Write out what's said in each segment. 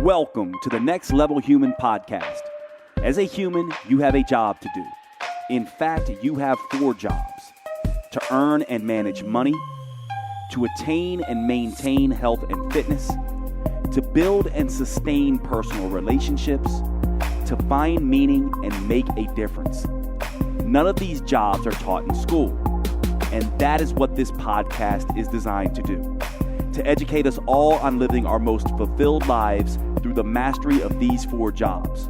Welcome to the Next Level Human podcast. As a human, you have a job to do. In fact, you have 4 jobs: to earn and manage money, to attain and maintain health and fitness, to build and sustain personal relationships, to find meaning and make a difference. None of these jobs are taught in school, and that is what this podcast is designed to do. To educate us all on living our most fulfilled lives through the mastery of these 4 jobs.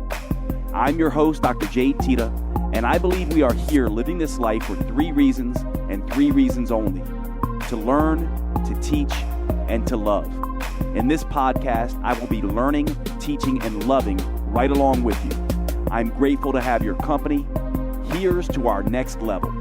I'm your host, Dr. Jade, Teta, and I believe we are here living this life for 3 reasons and 3 reasons only: to learn, to teach, and to love. In this podcast, I will be learning, teaching, and loving right along with you. I'm grateful to have your company. Here's to our next level.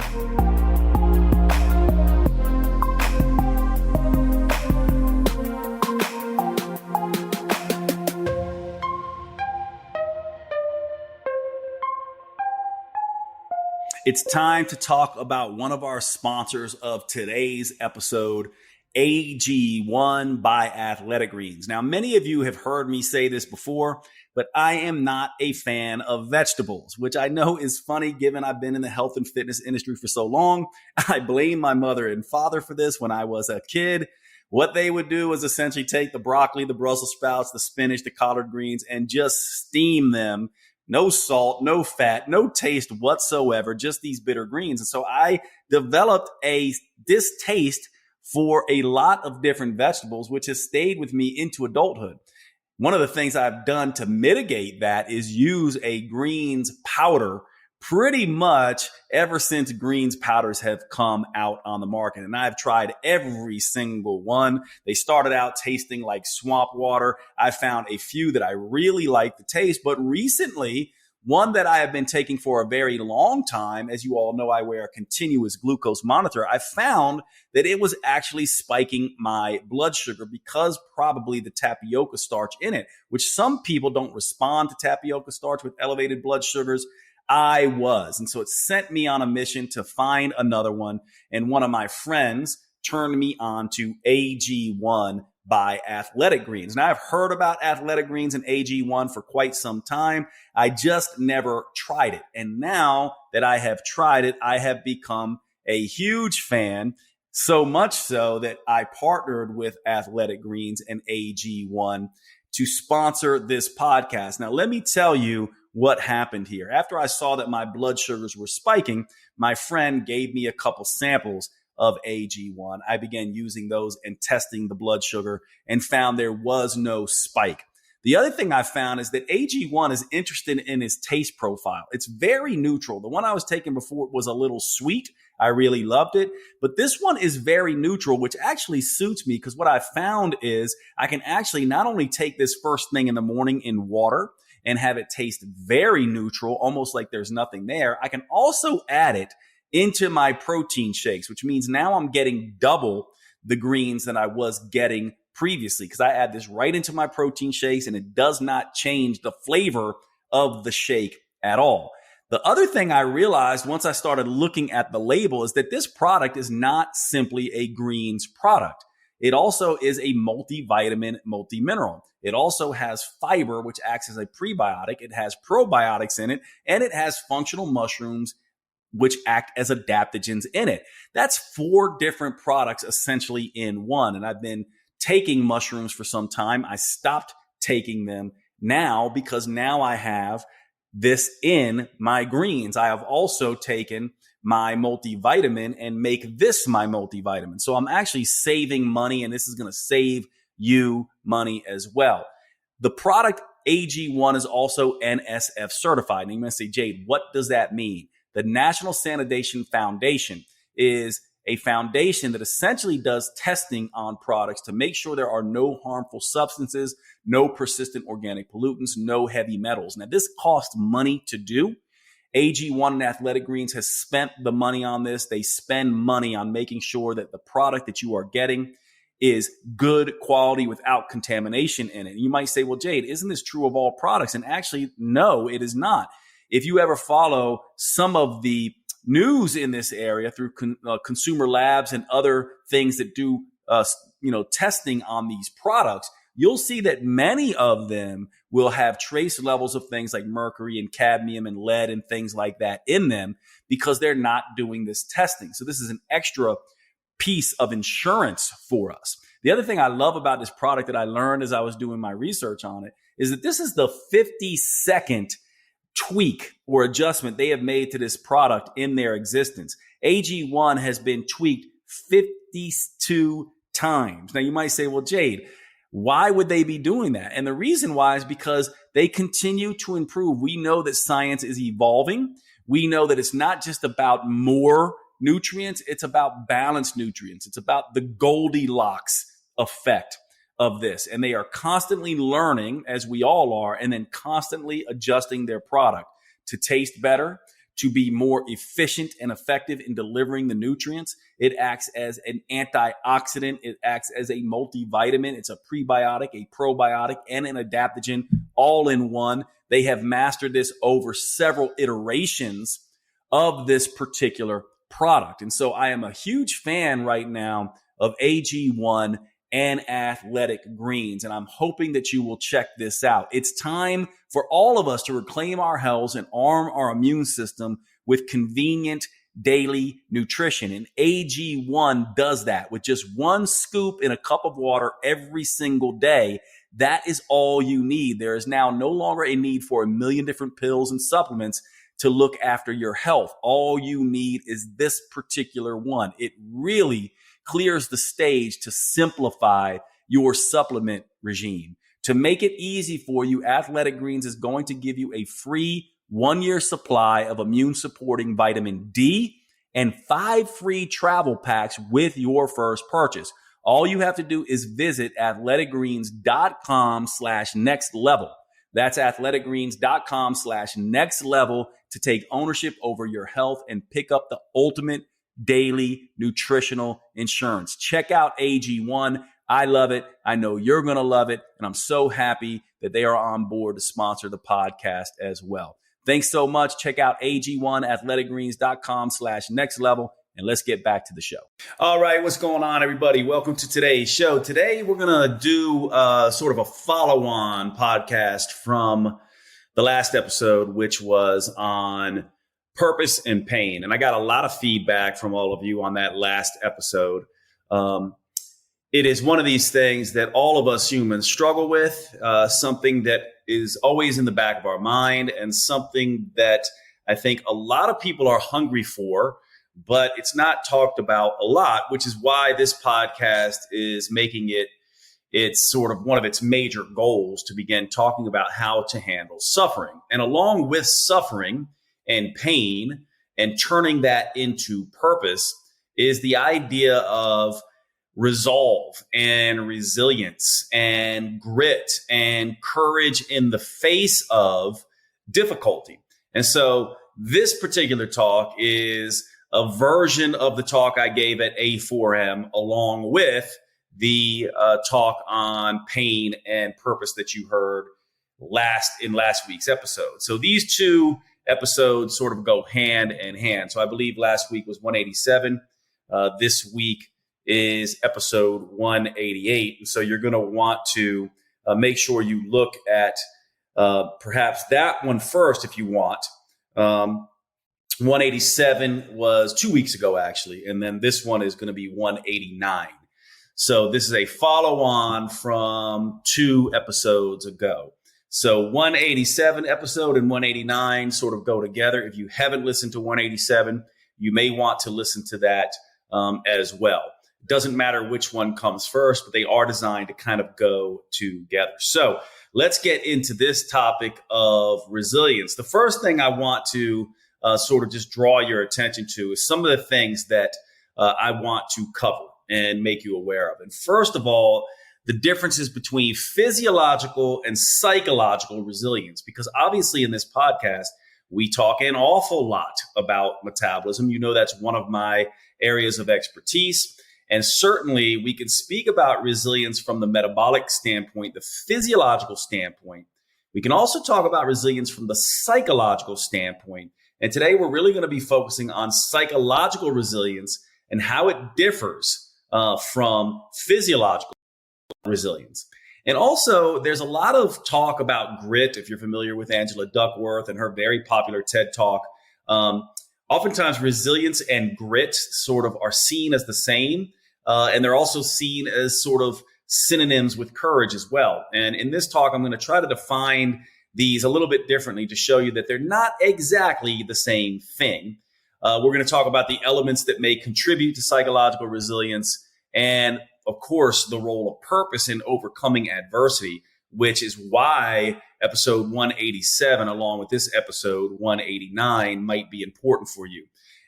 It's time to talk about one of our sponsors of today's episode, AG1 by Athletic Greens. Now, many of you have heard me say this before, but I am not a fan of vegetables, which I know is funny given I've been in the health and fitness industry for so long. I blame my mother and father for this. When I was a kid, what they would do was essentially take the broccoli, the Brussels sprouts, the spinach, the collard greens, and just steam them. No salt, no fat, no taste whatsoever, just these bitter greens. And so I developed a distaste for a lot of different vegetables, which has stayed with me into adulthood. One of the things I've done to mitigate that is use a greens powder pretty much ever since greens powders have come out on the market. And I've tried every single one. They started out tasting like swamp water. I found a few that I really like the taste, but recently, one that I have been taking for a very long time, as you all know, I wear a continuous glucose monitor. I found that it was actually spiking my blood sugar because probably the tapioca starch in it, which some people don't respond to tapioca starch with elevated blood sugars. I was. And so it sent me on a mission to find another one. And one of my friends turned me on to AG1 by Athletic Greens. Now, I've heard about Athletic Greens and AG1 for quite some time. I just never tried it. And now that I have tried it, I have become a huge fan. So much so that I partnered with Athletic Greens and AG1 to sponsor this podcast. Now, let me tell you what happened here. After I saw that my blood sugars were spiking, my friend gave me a couple samples of AG1. I began using those and testing the blood sugar and found there was no spike. The other thing I found is that AG1 is interested in its taste profile. It's very neutral. The one I was taking before was a little sweet. I really loved it. But this one is very neutral, which actually suits me because what I found is I can actually not only take this first thing in the morning in water and have it taste very neutral, almost like there's nothing there. I can also add it into my protein shakes, which means now I'm getting double the greens than I was getting previously because I add this right into my protein shakes and it does not change the flavor of the shake at all. The other thing I realized once I started looking at the label is that this product is not simply a greens product. It also is a multivitamin, multimineral. It also has fiber, which acts as a prebiotic. It has probiotics in it, and it has functional mushrooms, which act as adaptogens in it. That's 4 different products essentially in one. And I've been taking mushrooms for some time. I stopped taking them now because now I have this in my greens. I have also taken my multivitamin and make this my multivitamin. So I'm actually saving money, and this is going to save you money as well. The product AG1 is also NSF certified. And you're going to say, Jade, what does that mean? The National Sanitation Foundation is a foundation that essentially does testing on products to make sure there are no harmful substances, no persistent organic pollutants, no heavy metals. Now, this costs money to do. AG1 and Athletic Greens has spent the money on this. They spend money on making sure that the product that you are getting is good quality without contamination in it. And you might say, well, Jade, isn't this true of all products? And actually, no, it is not. If you ever follow some of the news in this area through consumer labs and other things that do testing on these products, you'll see that many of them will have trace levels of things like mercury and cadmium and lead and things like that in them because they're not doing this testing. So this is an extra piece of insurance for us. The other thing I love about this product that I learned as I was doing my research on it is that this is the 52nd tweak or adjustment they have made to this product in their existence. AG1 has been tweaked 52 times. Now you might say, well, Jade, why would they be doing that? And the reason why is because they continue to improve. We know that science is evolving. We know that it's not just about more nutrients. It's about balanced nutrients. It's about the Goldilocks effect of this. And they are constantly learning, as we all are, and then constantly adjusting their product to taste better, to be more efficient and effective in delivering the nutrients. It acts as an antioxidant. It acts as a multivitamin. It's a prebiotic, a probiotic, and an adaptogen all in one. They have mastered this over several iterations of this particular product. And so I am a huge fan right now of AG1 and Athletic Greens. And I'm hoping that you will check this out. It's time for all of us to reclaim our health and arm our immune system with convenient daily nutrition. And AG1 does that with just one scoop in a cup of water every single day. That is all you need. There is now no longer a need for a million different pills and supplements to look after your health. All you need is this particular one. It really clears the stage to simplify your supplement regime. To make it easy for you, Athletic Greens is going to give you a free 1-year supply of immune supporting vitamin D and 5 free travel packs with your first purchase. All you have to do is visit athleticgreens.com/next level. That's athleticgreens.com/next level to take ownership over your health and pick up the ultimate daily nutritional insurance. Check out AG1. I love it. I know you're going to love it. And I'm so happy that they are on board to sponsor the podcast as well. Thanks so much. Check out AG1, athleticgreens.com/next level. And let's get back to the show. All right. What's going on, everybody? Welcome to today's show. Today, we're going to do sort of a follow-on podcast from the last episode, which was on purpose and pain. And I got a lot of feedback from all of you on that last episode. It is one of these things that all of us humans struggle with, something that is always in the back of our mind and something that I think a lot of people are hungry for, but it's not talked about a lot, which is why this podcast is making it's sort of one of its major goals to begin talking about how to handle suffering. And along with suffering and pain and turning that into purpose is the idea of resolve and resilience and grit and courage in the face of difficulty. And so this particular talk is a version of the talk I gave at A4M along with the talk on pain and purpose that you heard in last week's episode. So these two episodes sort of go hand in hand. So I believe last week was 187. This week is episode 188. And so you're going to want to make sure you look at perhaps that one first if you want. 187 was 2 weeks ago, actually. And then this one is going to be 189. So this is a follow-on from 2 episodes ago. So 187 episode and 189 sort of go together. If you haven't listened to 187, you may want to listen to that as well. It doesn't matter which one comes first, but they are designed to kind of go together. So let's get into this topic of resilience. The first thing I want to sort of just draw your attention to is some of the things that I want to cover and make you aware of. And first of all, the differences between physiological and psychological resilience, because obviously in this podcast, we talk an awful lot about metabolism. You know, that's one of my areas of expertise. And certainly we can speak about resilience from the metabolic standpoint, the physiological standpoint. We can also talk about resilience from the psychological standpoint. And today we're really going to be focusing on psychological resilience and how it differs from physiological resilience. And also, there's a lot of talk about grit, if you're familiar with Angela Duckworth and her very popular TED Talk. Oftentimes, resilience and grit sort of are seen as the same, and they're also seen as sort of synonyms with courage as well. And in this talk, I'm going to try to define these a little bit differently to show you that they're not exactly the same thing. We're going to talk about the elements that may contribute to psychological resilience and, of course, the role of purpose in overcoming adversity, which is why episode 187, along with this episode 189, might be important for you.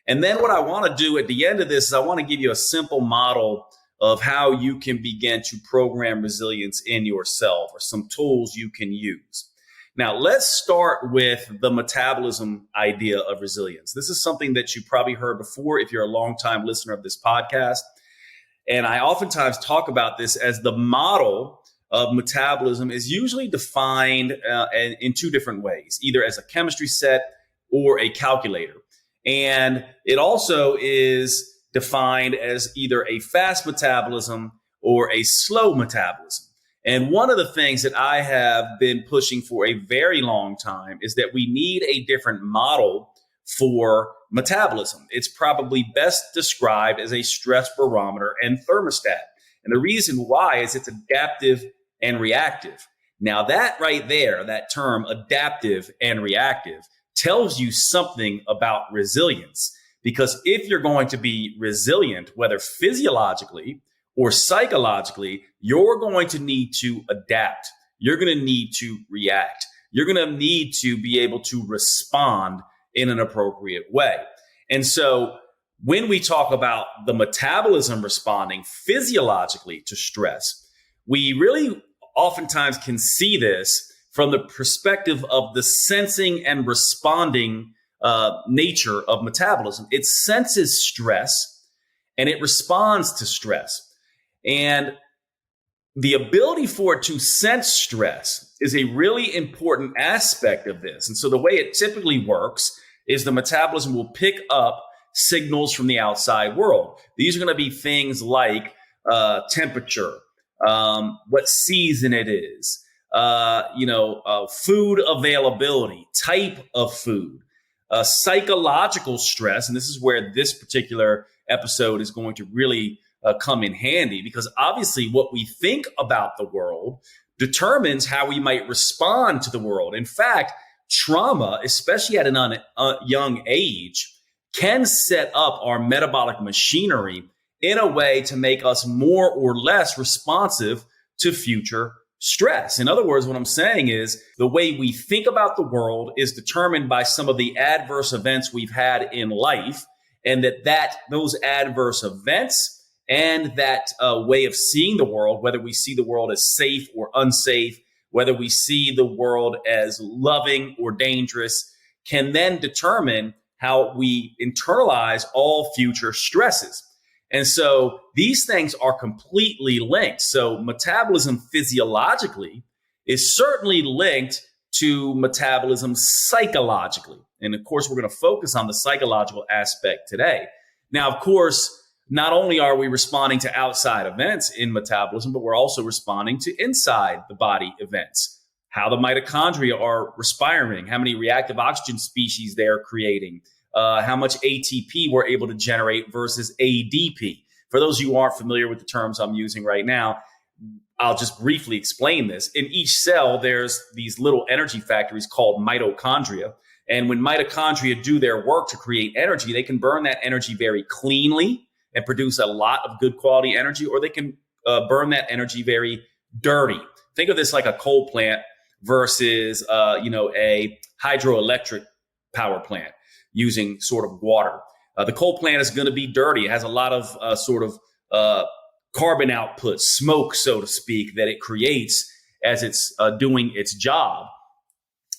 And then what I want to do at the end of this is I want to give you a simple model of how you can begin to program resilience in yourself, or some tools you can use. Now, let's start with the metabolism idea of resilience. This is something that you probably heard before if you're a longtime listener of this podcast. And I oftentimes talk about this as the model of metabolism is usually defined in two different ways, either as a chemistry set or a calculator. And it also is defined as either a fast metabolism or a slow metabolism. And one of the things that I have been pushing for a very long time is that we need a different model for metabolism. It's probably best described as a stress barometer and thermostat. And the reason why is it's adaptive and reactive. Now that right there, that term adaptive and reactive, tells you something about resilience. Because if you're going to be resilient, whether physiologically or psychologically, you're going to need to adapt. You're going to need to react. You're going to need to be able to respond in an appropriate way. And so when we talk about the metabolism responding physiologically to stress, we really oftentimes can see this from the perspective of the sensing and responding nature of metabolism. It senses stress and it responds to stress. And the ability for it to sense stress is a really important aspect of this. And so the way it typically works is the metabolism will pick up signals from the outside world. These are going to be things like temperature, what season it is, food availability, type of food, psychological stress. And this is where this particular episode is going to really come in handy, because obviously what we think about the world determines how we might respond to the world. In fact, trauma, especially at a young age, can set up our metabolic machinery in a way to make us more or less responsive to future stress. In other words, what I'm saying is the way we think about the world is determined by some of the adverse events we've had in life, and that those adverse events and that way of seeing the world, whether we see the world as safe or unsafe, whether we see the world as loving or dangerous, can then determine how we internalize all future stresses. And so these things are completely linked. So metabolism physiologically is certainly linked to metabolism psychologically. And of course, we're going to focus on the psychological aspect today. Now, of course, not only are we responding to outside events in metabolism, but we're also responding to inside the body events. How the mitochondria are respiring, how many reactive oxygen species they're creating, how much ATP we're able to generate versus ADP. For those of you who aren't familiar with the terms I'm using right now, I'll just briefly explain this. In each cell, there's these little energy factories called mitochondria. And when mitochondria do their work to create energy, they can burn that energy very cleanly and produce a lot of good quality energy, or they can burn that energy very dirty. Think of this like a coal plant versus a hydroelectric power plant using sort of water. The coal plant is going to be dirty. It has a lot of carbon output, smoke, so to speak, that it creates as it's doing its job.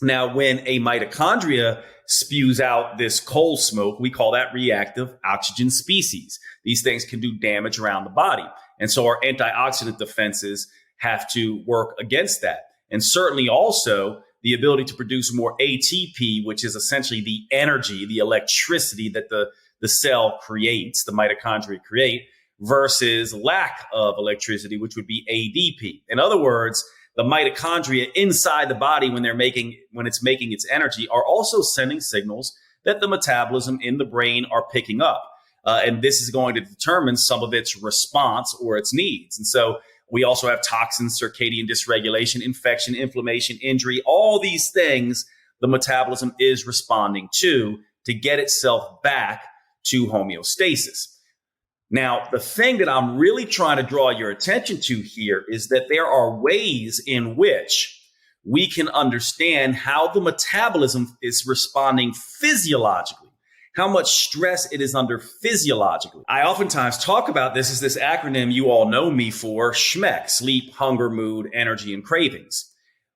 Now, when a mitochondria spews out this coal smoke, we call that reactive oxygen species. These things can do damage around the body. And so our antioxidant defenses have to work against that. And certainly also the ability to produce more ATP, which is essentially the energy, the electricity that the cell creates, the mitochondria create, versus lack of electricity, which would be ADP. In other words, the mitochondria inside the body when it's making its energy are also sending signals that the metabolism in the brain are picking up. And this is going to determine some of its response or its needs. And so we also have toxins, circadian dysregulation, infection, inflammation, injury, all these things the metabolism is responding to get itself back to homeostasis. Now, the thing that I'm really trying to draw your attention to here is that there are ways in which we can understand how the metabolism is responding physiologically, how much stress it is under physiologically. I oftentimes talk about this as this acronym you all know me for, SHMEC, sleep, hunger, mood, energy, and cravings.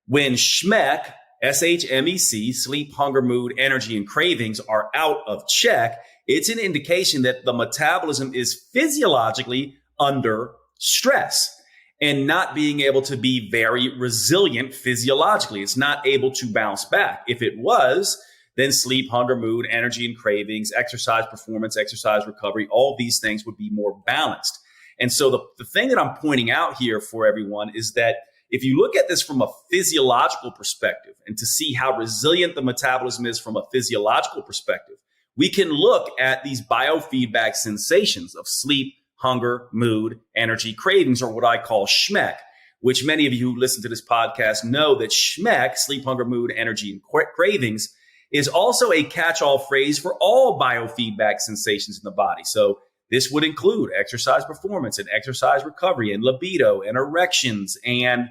When SHMEC, SHMEC, sleep, hunger, mood, energy, and cravings are out of check, it's an indication that the metabolism is physiologically under stress and not being able to be very resilient physiologically. It's not able to bounce back. If it was, then sleep, hunger, mood, energy, and cravings, exercise performance, exercise recovery, all these things would be more balanced. And so the thing that I'm pointing out here for everyone is that if you look at this from a physiological perspective and to see how resilient the metabolism is from a physiological perspective, we can look at these biofeedback sensations of sleep, hunger, mood, energy, cravings, or what I call SHMEC, which many of you who listen to this podcast know that SHMEC, sleep, hunger, mood, energy, and cravings, is also a catch-all phrase for all biofeedback sensations in the body. So this would include exercise performance and exercise recovery and libido and erections and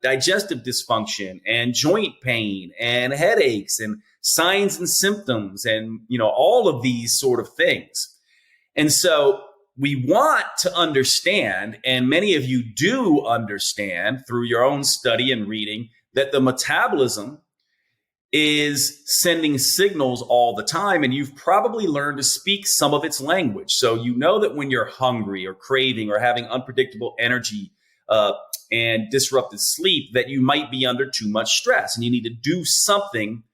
digestive dysfunction and joint pain and headaches and signs and symptoms and, all of these sort of things. And so we want to understand, and many of you do understand through your own study and reading, that the metabolism is sending signals all the time, and you've probably learned to speak some of its language. So you know that when you're hungry or craving or having unpredictable energy and disrupted sleep, that you might be under too much stress and you need to do something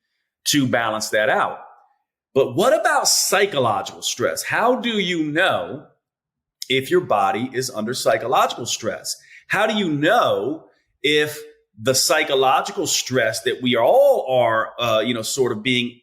to balance that out. But what about psychological stress? How do you know if your body is under psychological stress? How do you know if the psychological stress that we all are, sort of being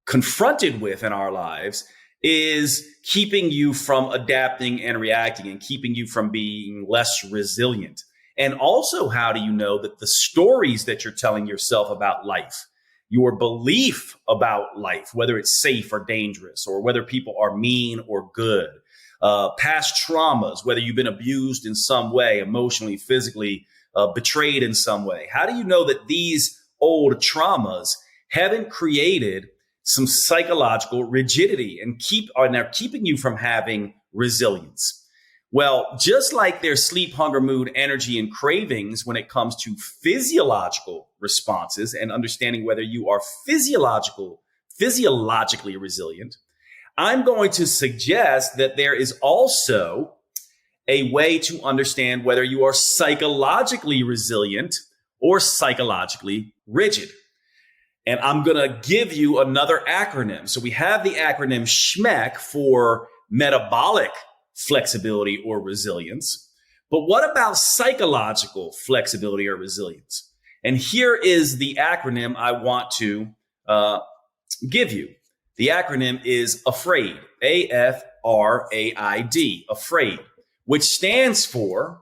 confronted with in our lives is keeping you from adapting and reacting and keeping you from being less resilient? And also, how do you know that the stories that you're telling yourself about life, your belief about life, whether it's safe or dangerous, or whether people are mean or good, past traumas, whether you've been abused in some way, emotionally, physically, betrayed in some way, how do you know that these old traumas haven't created some psychological rigidity and are keeping you from having resilience? Well, just like there's sleep, hunger, mood, energy, and cravings when it comes to physiological responses and understanding whether you are physiologically resilient, I'm going to suggest that there is also a way to understand whether you are psychologically resilient or psychologically rigid. And I'm going to give you another acronym. So we have the acronym SHMEC for metabolic flexibility or resilience. But what about psychological flexibility or resilience? And here is the acronym I want to give you. The acronym is AFRAID, AFRAID, AFRAID, which stands for,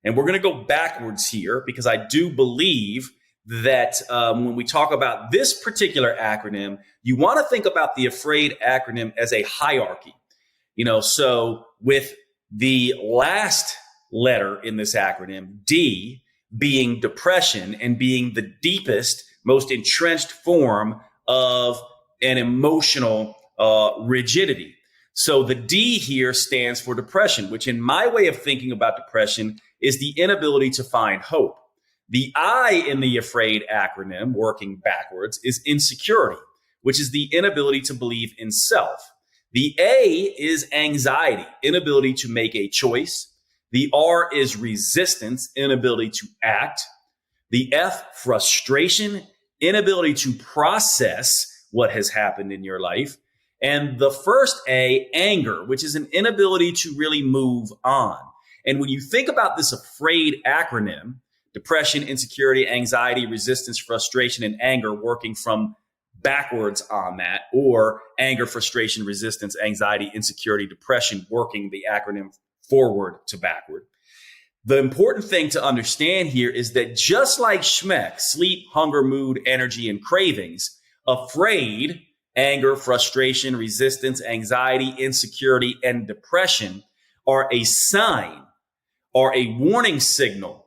and we're going to go backwards here because I do believe that when we talk about this particular acronym, you want to think about the AFRAID acronym as a hierarchy. So with the last letter in this acronym, D, being depression and being the deepest, most entrenched form of an emotional rigidity. So the D here stands for depression, which in my way of thinking about depression is the inability to find hope. The I in the AFRAID acronym, working backwards, is insecurity, which is the inability to believe in self. The A is anxiety, inability to make a choice. The R is resistance, inability to act. The F, frustration, inability to process what has happened in your life. And the first A, anger, which is an inability to really move on. And when you think about this AFRAID acronym, depression, insecurity, anxiety, resistance, frustration, and anger, working from backwards on that, or anger, frustration, resistance, anxiety, insecurity, depression, working the acronym forward to backward. The important thing to understand here is that just like SHMEC, sleep, hunger, mood, energy, and cravings, AFRAID, anger, frustration, resistance, anxiety, insecurity, and depression are a sign or a warning signal,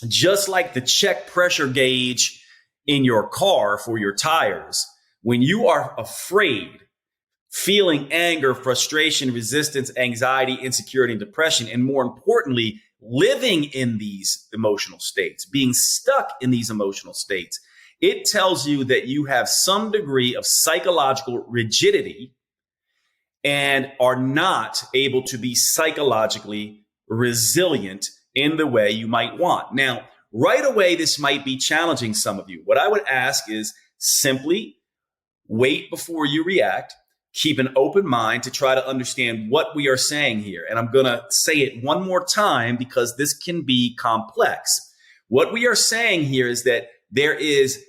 just like the check pressure gauge in your car for your tires. When you are afraid, feeling anger, frustration, resistance, anxiety, insecurity, and depression, and more importantly, living in these emotional states, being stuck in these emotional states, it tells you that you have some degree of psychological rigidity and are not able to be psychologically resilient in the way you might want. Now, right away, this might be challenging some of you. What I would ask is simply wait before you react. Keep an open mind to try to understand what we are saying here. And I'm going to say it one more time because this can be complex. What we are saying here is that there is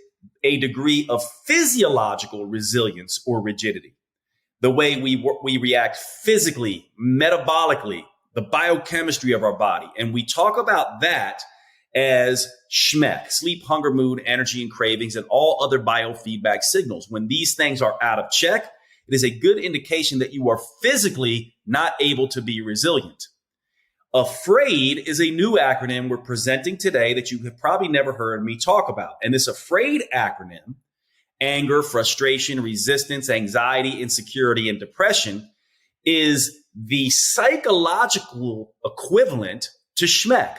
a degree of physiological resilience or rigidity. The way we react physically, metabolically, the biochemistry of our body. And we talk about that as SHMEC, sleep, hunger, mood, energy, and cravings, and all other biofeedback signals. When these things are out of check, it is a good indication that you are physically not able to be resilient. AFRAID is a new acronym we're presenting today that you have probably never heard me talk about. And this AFRAID acronym, anger, frustration, resistance, anxiety, insecurity, and depression, is the psychological equivalent to SHMEC.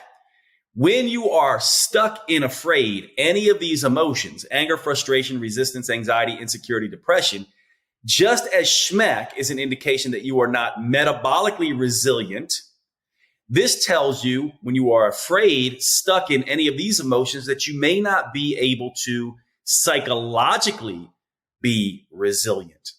When you are stuck in AFRAID, any of these emotions, anger, frustration, resistance, anxiety, insecurity, depression, just as SHMEC is an indication that you are not metabolically resilient, this tells you when you are AFRAID, stuck in any of these emotions, that you may not be able to psychologically be resilient.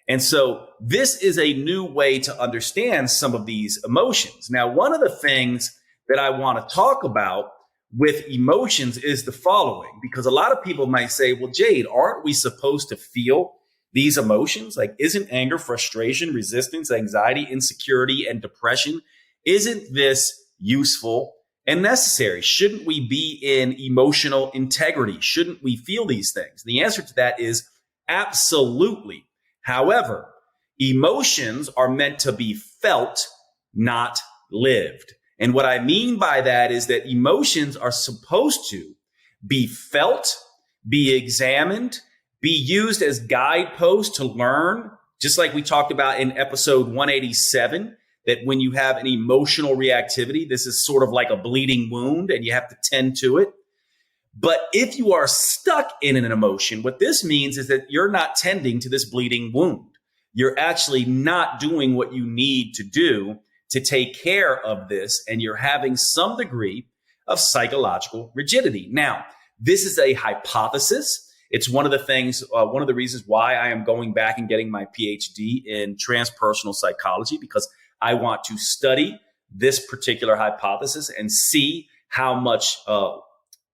And so this is a new way to understand some of these emotions. Now, one of the things that I want to talk about with emotions is the following, because a lot of people might say, well, Jade, aren't we supposed to feel these emotions? Like, isn't anger, frustration, resistance, anxiety, insecurity, and depression, isn't this useful and necessary? Shouldn't we be in emotional integrity? Shouldn't we feel these things? The answer to that is absolutely. However, emotions are meant to be felt, not lived. And what I mean by that is that emotions are supposed to be felt, be examined, be used as guideposts to learn, just like we talked about in episode 187, that when you have an emotional reactivity, this is sort of like a bleeding wound and you have to tend to it. But if you are stuck in an emotion, what this means is that you're not tending to this bleeding wound. You're actually not doing what you need to do to take care of this, and you're having some degree of psychological rigidity. Now, this is a hypothesis. It's one of the things, one of the reasons why I am going back and getting my PhD in transpersonal psychology, because I want to study this particular hypothesis and see how much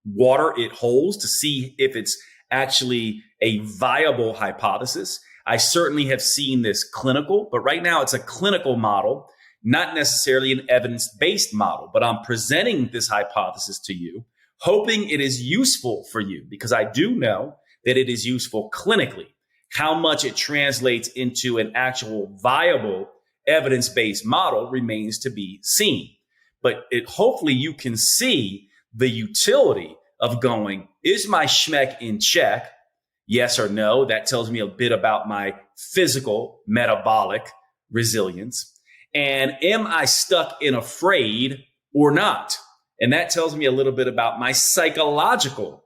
water it holds, to see if it's actually a viable hypothesis. I certainly have seen this clinical, but right now it's a clinical model, not necessarily an evidence-based model. But I'm presenting this hypothesis to you, hoping it is useful for you, because I do know that it is useful clinically. How much it translates into an actual viable evidence-based model remains to be seen. But hopefully you can see the utility of going, is my SHMEC in check? Yes or no? That tells me a bit about my physical metabolic resilience. And am I stuck in AFRAID or not? And that tells me a little bit about my psychological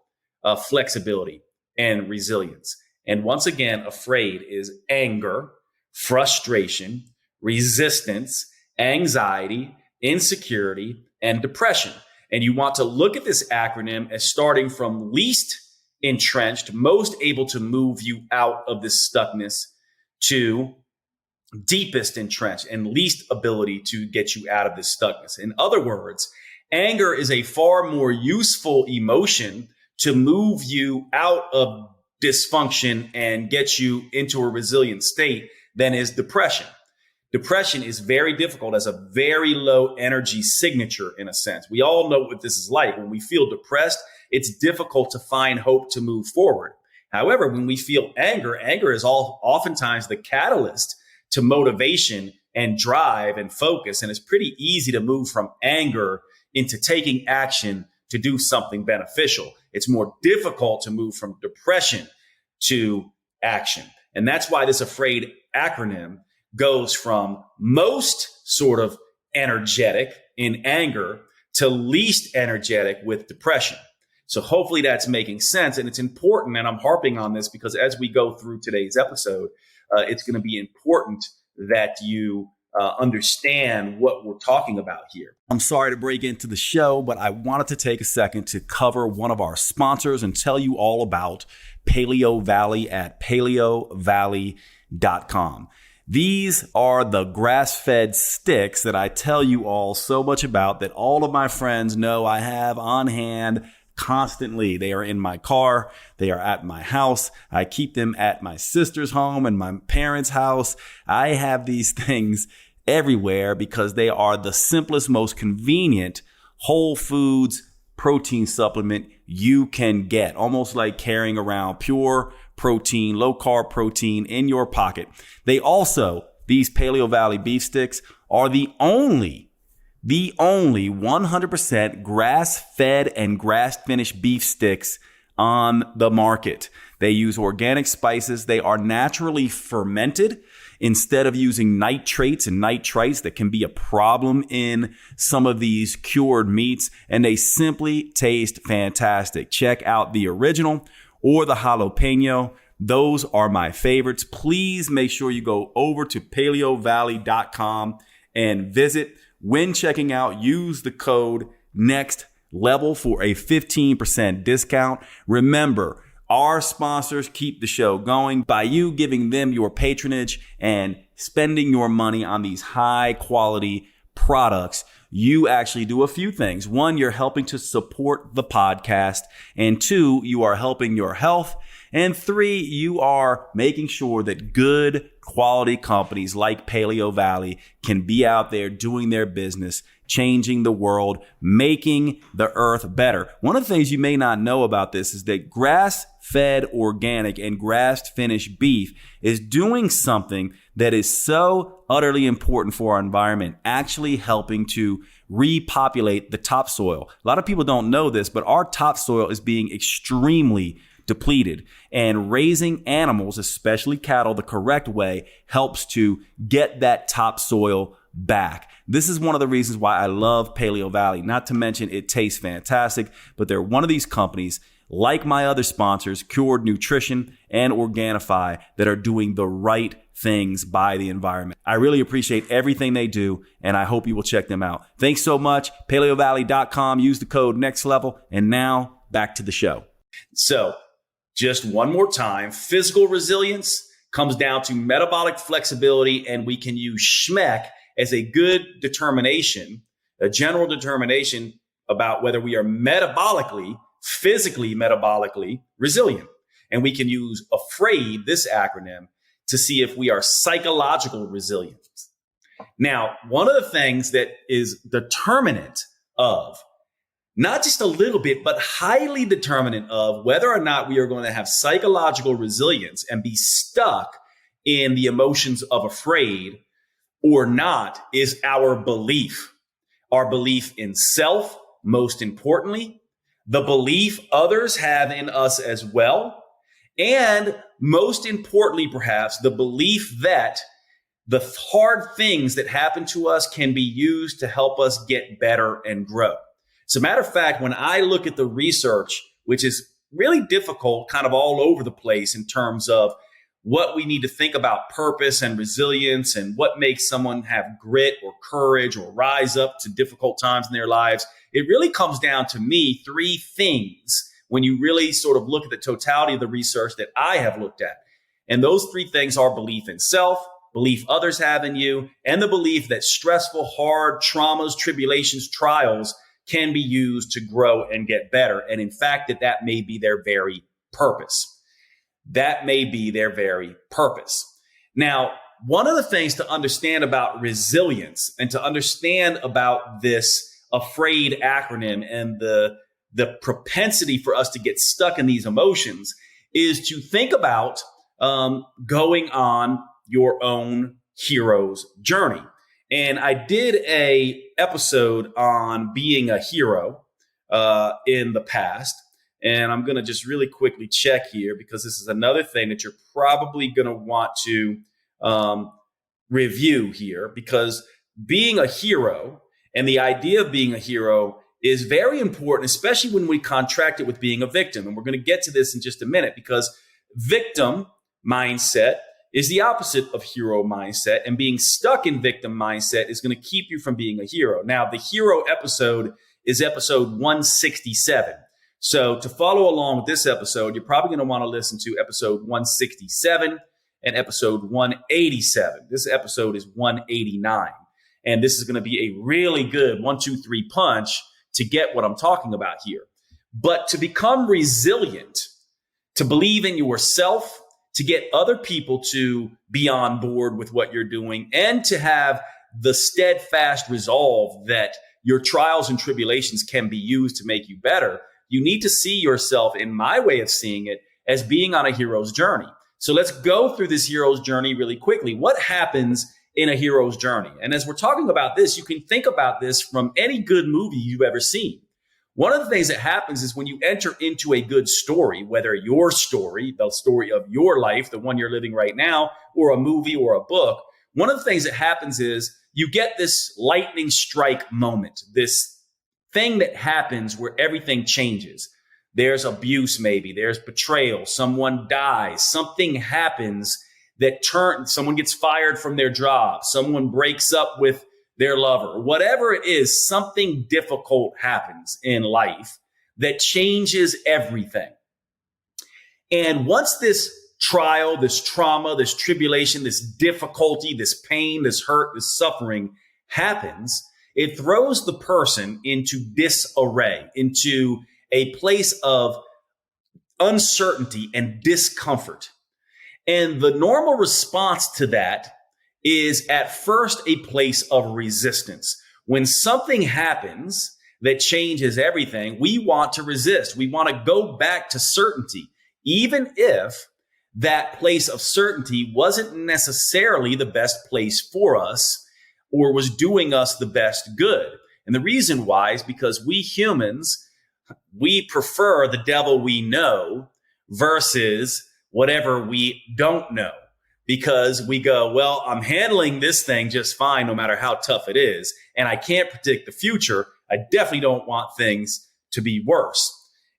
flexibility and resilience. And once again, AFRAID is anger, frustration, resistance, anxiety, insecurity, and depression. And you want to look at this acronym as starting from least entrenched, most able to move you out of this stuckness, to deepest entrenched and least ability to get you out of this stuckness. In other words, anger is a far more useful emotion to move you out of dysfunction and get you into a resilient state than is depression. Depression is very difficult as a very low energy signature in a sense. We all know what this is like. When we feel depressed, it's difficult to find hope to move forward. However, when we feel anger, anger is oftentimes the catalyst to motivation and drive and focus. And it's pretty easy to move from anger into taking action to do something beneficial. It's more difficult to move from depression to action. And that's why this AFRAID acronym goes from most sort of energetic in anger to least energetic with depression. So hopefully that's making sense. And it's important, and I'm harping on this because as we go through today's episode, it's going to be important that you understand what we're talking about here. I'm sorry to break into the show, but I wanted to take a second to cover one of our sponsors and tell you all about Paleo Valley at paleovalley.com. These are the grass-fed sticks that I tell you all so much about that all of my friends know I have on hand constantly. They are in my car. They are at my house. I keep them at my sister's home and my parents' house. I have these things everywhere because they are the simplest, most convenient whole foods protein supplement you can get. Almost like carrying around pure protein, low carb protein in your pocket. They also, these Paleo Valley beef sticks are the only 100% grass-fed and grass-finished beef sticks on the market. They use organic spices. They are naturally fermented instead of using nitrates and nitrites that can be a problem in some of these cured meats. And they simply taste fantastic. Check out the original or the jalapeno. Those are my favorites. Please make sure you go over to paleovalley.com and visit. When checking out, use the code NEXTLEVEL for a 15% discount. Remember, our sponsors keep the show going by you giving them your patronage and spending your money on these high quality products. You actually do a few things. One, you're helping to support the podcast. And two, you are helping your health. And three, you are making sure that good quality companies like Paleo Valley can be out there doing their business, changing the world, making the earth better. One of the things you may not know about this is that grass-fed organic and grass-finished beef is doing something that is so utterly important for our environment, actually helping to repopulate the topsoil. A lot of people don't know this, but our topsoil is being extremely depleted, and raising animals, especially cattle, the correct way helps to get that topsoil back. This is one of the reasons why I love Paleo Valley. Not to mention it tastes fantastic, but they're one of these companies like my other sponsors, Cured Nutrition and Organifi, that are doing the right things by the environment. I really appreciate everything they do, and I hope you will check them out. Thanks so much. paleovalley.com. Use the code NEXTLEVEL. And now back to the show. So just one more time, physical resilience comes down to metabolic flexibility, and we can use SHMEC as a good determination, a general determination about whether we are physically metabolically resilient. And we can use AFRAID, this acronym, to see if we are psychological resilient. Now, one of the things that is determinant of, not just a little bit, but highly determinant of whether or not we are going to have psychological resilience and be stuck in the emotions of AFRAID or not, is our belief in self, most importantly, the belief others have in us as well, and most importantly, perhaps, the belief that the hard things that happen to us can be used to help us get better and grow. As a matter of fact, when I look at the research, which is really difficult, kind of all over the place in terms of what we need to think about purpose and resilience and what makes someone have grit or courage or rise up to difficult times in their lives, it really comes down to me three things when you really sort of look at the totality of the research that I have looked at. And those three things are belief in self, belief others have in you, and the belief that stressful, hard traumas, tribulations, trials can be used to grow and get better. And in fact, that may be their very purpose. That may be their very purpose. Now, one of the things to understand about resilience and to understand about this AFRAID acronym and the propensity for us to get stuck in these emotions is to think about going on your own hero's journey. And I did a episode on being a hero in the past. And I'm going to just really quickly check here because this is another thing that you're probably going to want to review here, because being a hero and the idea of being a hero is very important, especially when we contract it with being a victim. And we're going to get to this in just a minute, because victim mindset is the opposite of hero mindset. And being stuck in victim mindset is going to keep you from being a hero. Now, the hero episode is episode 167. So to follow along with this episode, you're probably going to want to listen to episode 167 and episode 187. This episode is 189. And this is going to be a really good 1, 2, 3 punch to get what I'm talking about here. But to become resilient, to believe in yourself, to get other people to be on board with what you're doing, and to have the steadfast resolve that your trials and tribulations can be used to make you better, you need to see yourself, in my way of seeing it, as being on a hero's journey. So let's go through this hero's journey really quickly. What happens in a hero's journey? And as we're talking about this, you can think about this from any good movie you've ever seen. One of the things that happens is when you enter into a good story, whether your story, the story of your life, the one you're living right now, or a movie or a book, one of the things that happens is you get this lightning strike moment, this thing that happens where everything changes. There's abuse, maybe there's betrayal, someone dies, something happens that someone gets fired from their job, someone breaks up with their lover, whatever it is, something difficult happens in life that changes everything. And once this trial, this trauma, this tribulation, this difficulty, this pain, this hurt, this suffering happens, it throws the person into disarray, into a place of uncertainty and discomfort. And the normal response to that is at first a place of resistance. When something happens that changes everything, we want to resist. We want to go back to certainty, even if that place of certainty wasn't necessarily the best place for us or was doing us the best good. And the reason why is because we humans, we prefer the devil we know versus whatever we don't know. Because we go, well, I'm handling this thing just fine, no matter how tough it is. And I can't predict the future. I definitely don't want things to be worse.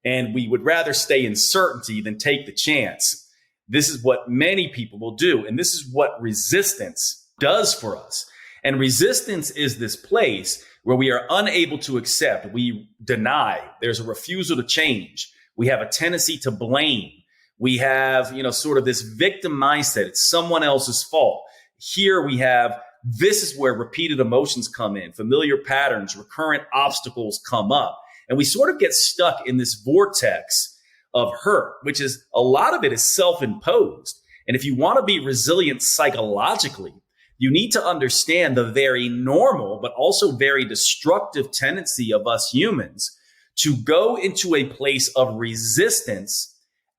And we would rather stay in certainty than take the chance. This is what many people will do. And this is what resistance does for us. And resistance is this place where we are unable to accept. We deny. There's a refusal to change. We have a tendency to blame. We have, sort of this victim mindset. It's someone else's fault. Here we have, this is where repeated emotions come in, familiar patterns, recurrent obstacles come up. And we sort of get stuck in this vortex of hurt, which is a lot of it is self-imposed. And if you want to be resilient psychologically, you need to understand the very normal, but also very destructive tendency of us humans to go into a place of resistance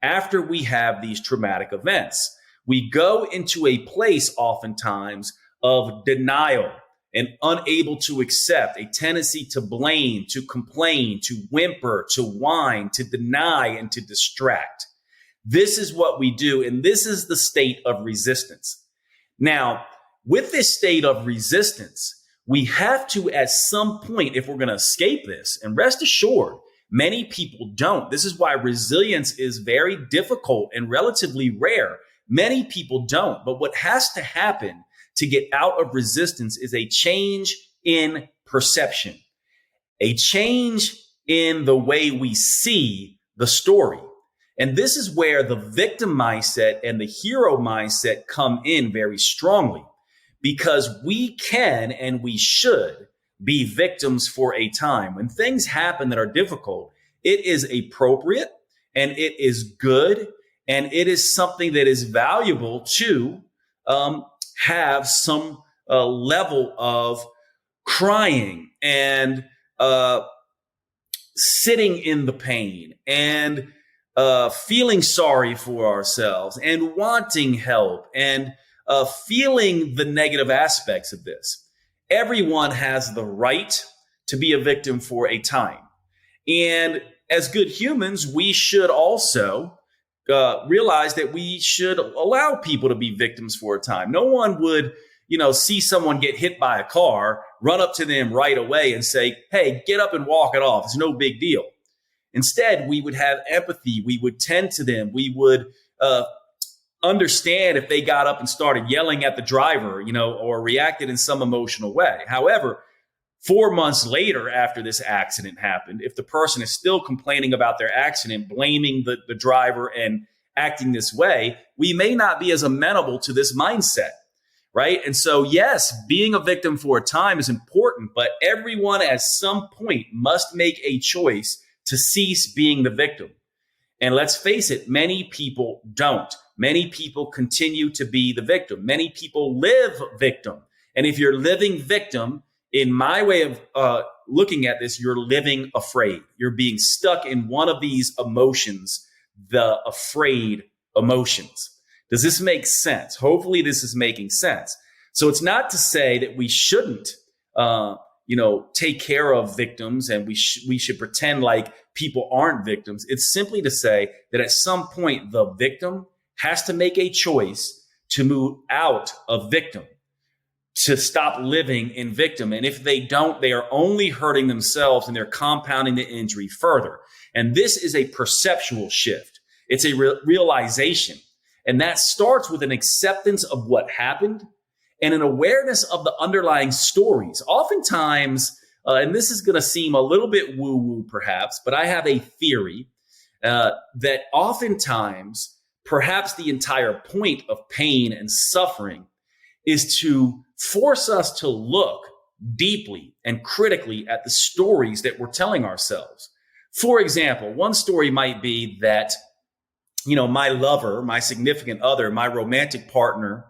after we have these traumatic events. We go into a place oftentimes of denial and unable to accept, a tendency to blame, to complain, to whimper, to whine, to deny, and to distract. This is what we do, and this is the state of resistance. Now, with this state of resistance, we have to, at some point, if we're going to escape this, and rest assured, many people don't. This is why resilience is very difficult and relatively rare. Many people don't. But what has to happen to get out of resistance is a change in perception, a change in the way we see the story. And this is where the victim mindset and the hero mindset come in very strongly, because we can and we should be victims for a time. When things happen that are difficult, it is appropriate and it is good and it is something that is valuable to have some level of crying and sitting in the pain and feeling sorry for ourselves and wanting help and feeling the negative aspects of this. Everyone has the right to be a victim for a time. And as good humans, we should also realize that we should allow people to be victims for a time. No one would, see someone get hit by a car, run up to them right away and say, hey, get up and walk it off. It's no big deal. Instead, we would have empathy. We would tend to them. We would understand if they got up and started yelling at the driver, or reacted in some emotional way. However, 4 months later after this accident happened, if the person is still complaining about their accident, blaming the driver and acting this way, we may not be as amenable to this mindset, right? And so, yes, being a victim for a time is important, but everyone at some point must make a choice to cease being the victim. And let's face it, many people don't. Many people continue to be the victim. Many people live victim. And if you're living victim, in my way of looking at this, you're living afraid. You're being stuck in one of these emotions, the afraid emotions. Does this make sense? Hopefully this is making sense. So it's not to say that we shouldn't, take care of victims and we should pretend like people aren't victims. It's simply to say that at some point, the victim has to make a choice to move out of victim, to stop living in victim. And if they don't, they are only hurting themselves and they're compounding the injury further. And this is a perceptual shift. It's a realization. And that starts with an acceptance of what happened and an awareness of the underlying stories. Oftentimes, and this is going to seem a little bit woo-woo perhaps, but I have a theory that oftentimes, perhaps the entire point of pain and suffering is to force us to look deeply and critically at the stories that we're telling ourselves. For example, one story might be that, my lover, my significant other, my romantic partner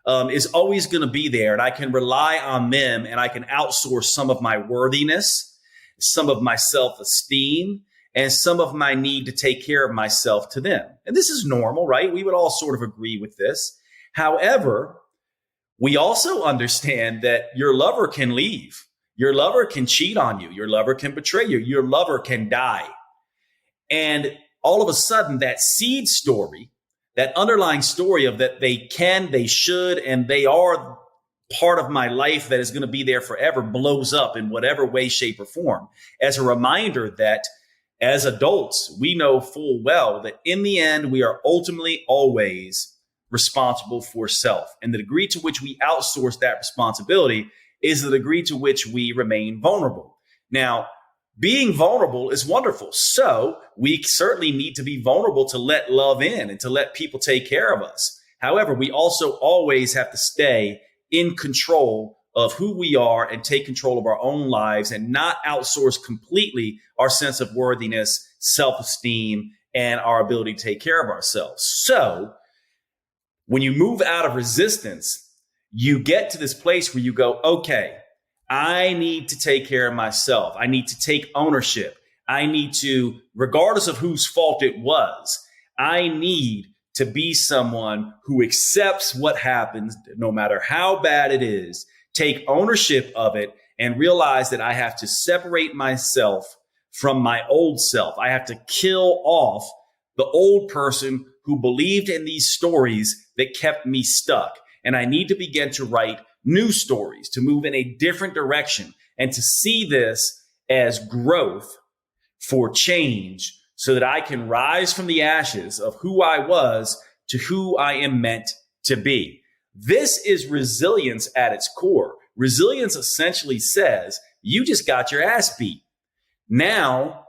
is always going to be there and I can rely on them and I can outsource some of my worthiness, some of my self-esteem, and some of my need to take care of myself to them. And this is normal, right? We would all sort of agree with this. However, we also understand that your lover can leave. Your lover can cheat on you. Your lover can betray you. Your lover can die. And all of a sudden, that seed story, that underlying story of that they can, they should, and they are part of my life that is going to be there forever blows up in whatever way, shape, or form. As a reminder that as adults, we know full well that in the end, we are ultimately always responsible for self. And the degree to which we outsource that responsibility is the degree to which we remain vulnerable. Now, being vulnerable is wonderful. So we certainly need to be vulnerable to let love in and to let people take care of us. However, we also always have to stay in control of who we are and take control of our own lives and not outsource completely our sense of worthiness, self-esteem, and our ability to take care of ourselves. So when you move out of resistance, you get to this place where you go, okay, I need to take care of myself. I need to take ownership. I need to, regardless of whose fault it was, I need to be someone who accepts what happens, no matter how bad it is, take ownership of it, and realize that I have to separate myself from my old self. I have to kill off the old person who believed in these stories that kept me stuck. And I need to begin to write new stories, to move in a different direction, and to see this as growth for change so that I can rise from the ashes of who I was to who I am meant to be. This is resilience at its core. Resilience essentially says you just got your ass beat. Now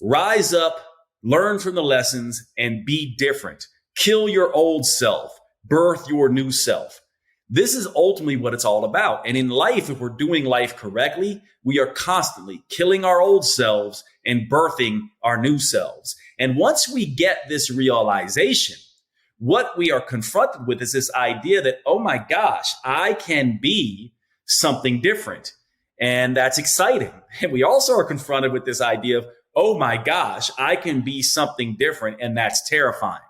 rise up learn from the lessons, and be different. Kill your old self, birth your new self. This is ultimately what it's all about. And in life, if we're doing life correctly, we are constantly killing our old selves and birthing our new selves. And once we get this realization, what we are confronted with is this idea that, oh my gosh, I can be something different. And that's exciting. And we also are confronted with this idea of, oh my gosh, I can be something different. And that's terrifying.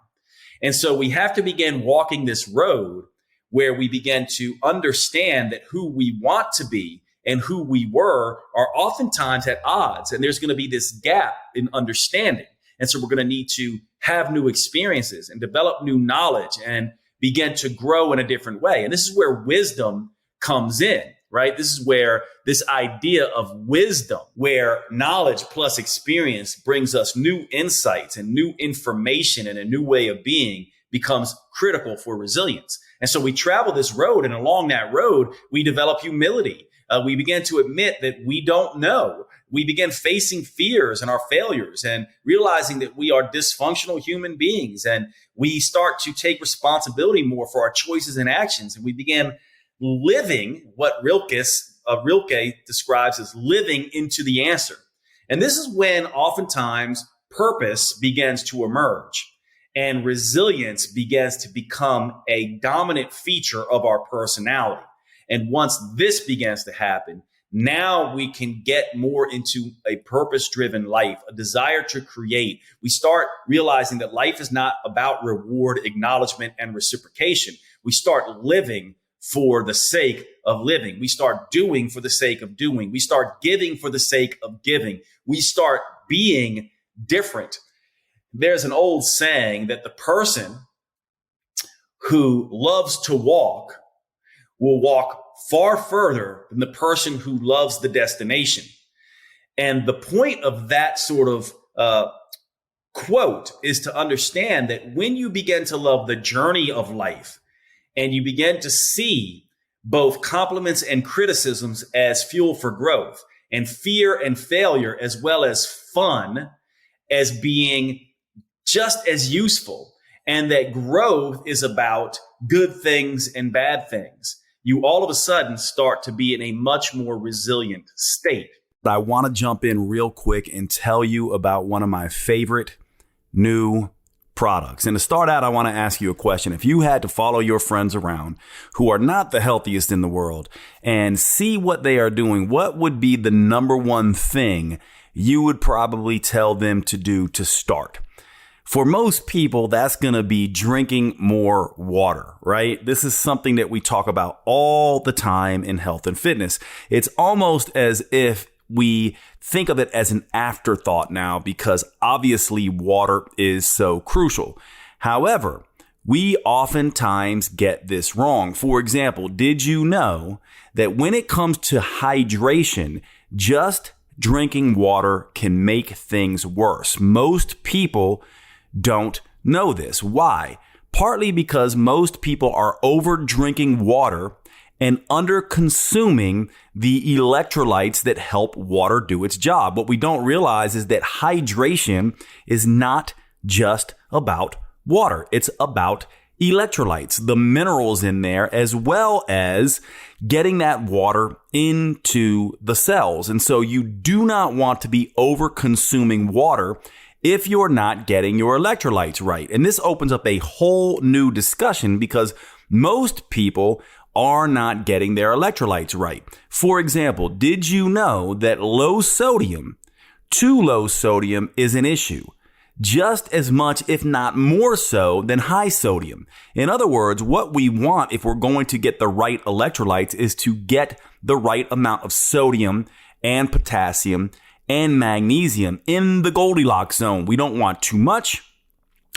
And so we have to begin walking this road where we begin to understand that who we want to be and who we were are oftentimes at odds. And there's going to be this gap in understanding. And so we're going to need to have new experiences and develop new knowledge and begin to grow in a different way. And this is where wisdom comes in, right? This is where this idea of wisdom, where knowledge plus experience brings us new insights and new information and a new way of being, becomes critical for resilience. And so we travel this road, and along that road, we develop humility. We begin to admit that we don't know. We begin facing fears and our failures and realizing that we are dysfunctional human beings. And we start to take responsibility more for our choices and actions. And we begin living what Rilke describes as living into the answer. And this is when oftentimes purpose begins to emerge. And resilience begins to become a dominant feature of our personality. And once this begins to happen, now we can get more into a purpose-driven life, a desire to create. We start realizing that life is not about reward, acknowledgement, and reciprocation. We start living for the sake of living. We start doing for the sake of doing. We start giving for the sake of giving. We start being different. There's an old saying that the person who loves to walk will walk far further than the person who loves the destination. And the point of that sort of quote is to understand that when you begin to love the journey of life and you begin to see both compliments and criticisms as fuel for growth, and fear and failure as well as fun as being just as useful, and that growth is about good things and bad things, you all of a sudden start to be in a much more resilient state. I want to jump in real quick and tell you about one of my favorite new products. And to start out, I want to ask you a question. If you had to follow your friends around who are not the healthiest in the world and see what they are doing, what would be the number one thing you would probably tell them to do to start? For most people, that's going to be drinking more water, right? This is something that we talk about all the time in health and fitness. It's almost as if we think of it as an afterthought now because obviously water is so crucial. However, we oftentimes get this wrong. For example, did you know that when it comes to hydration, just drinking water can make things worse? Most people don't know this. Why? Partly because most people are over drinking water and under consuming the electrolytes that help water do its job. What we don't realize is that hydration is not just about water. It's about electrolytes, the minerals in there, as well as getting that water into the cells. And so you do not want to be over consuming water if you're not getting your electrolytes right. And this opens up a whole new discussion because most people are not getting their electrolytes right. For example, did you know that low sodium, too low sodium, is an issue? Just as much, if not more so, than high sodium. In other words, what we want if we're going to get the right electrolytes is to get the right amount of sodium and potassium and magnesium in the Goldilocks zone. We don't want too much.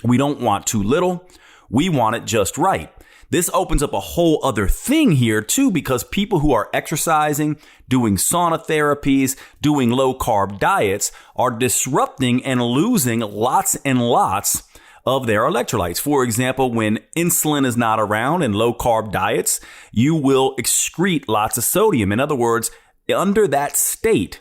We don't want too little. We want it just right. This opens up a whole other thing here too, because people who are exercising, doing sauna therapies, doing low carb diets are disrupting and losing lots and lots of their electrolytes. For example, when insulin is not around in low carb diets, you will excrete lots of sodium. In other words, under that state,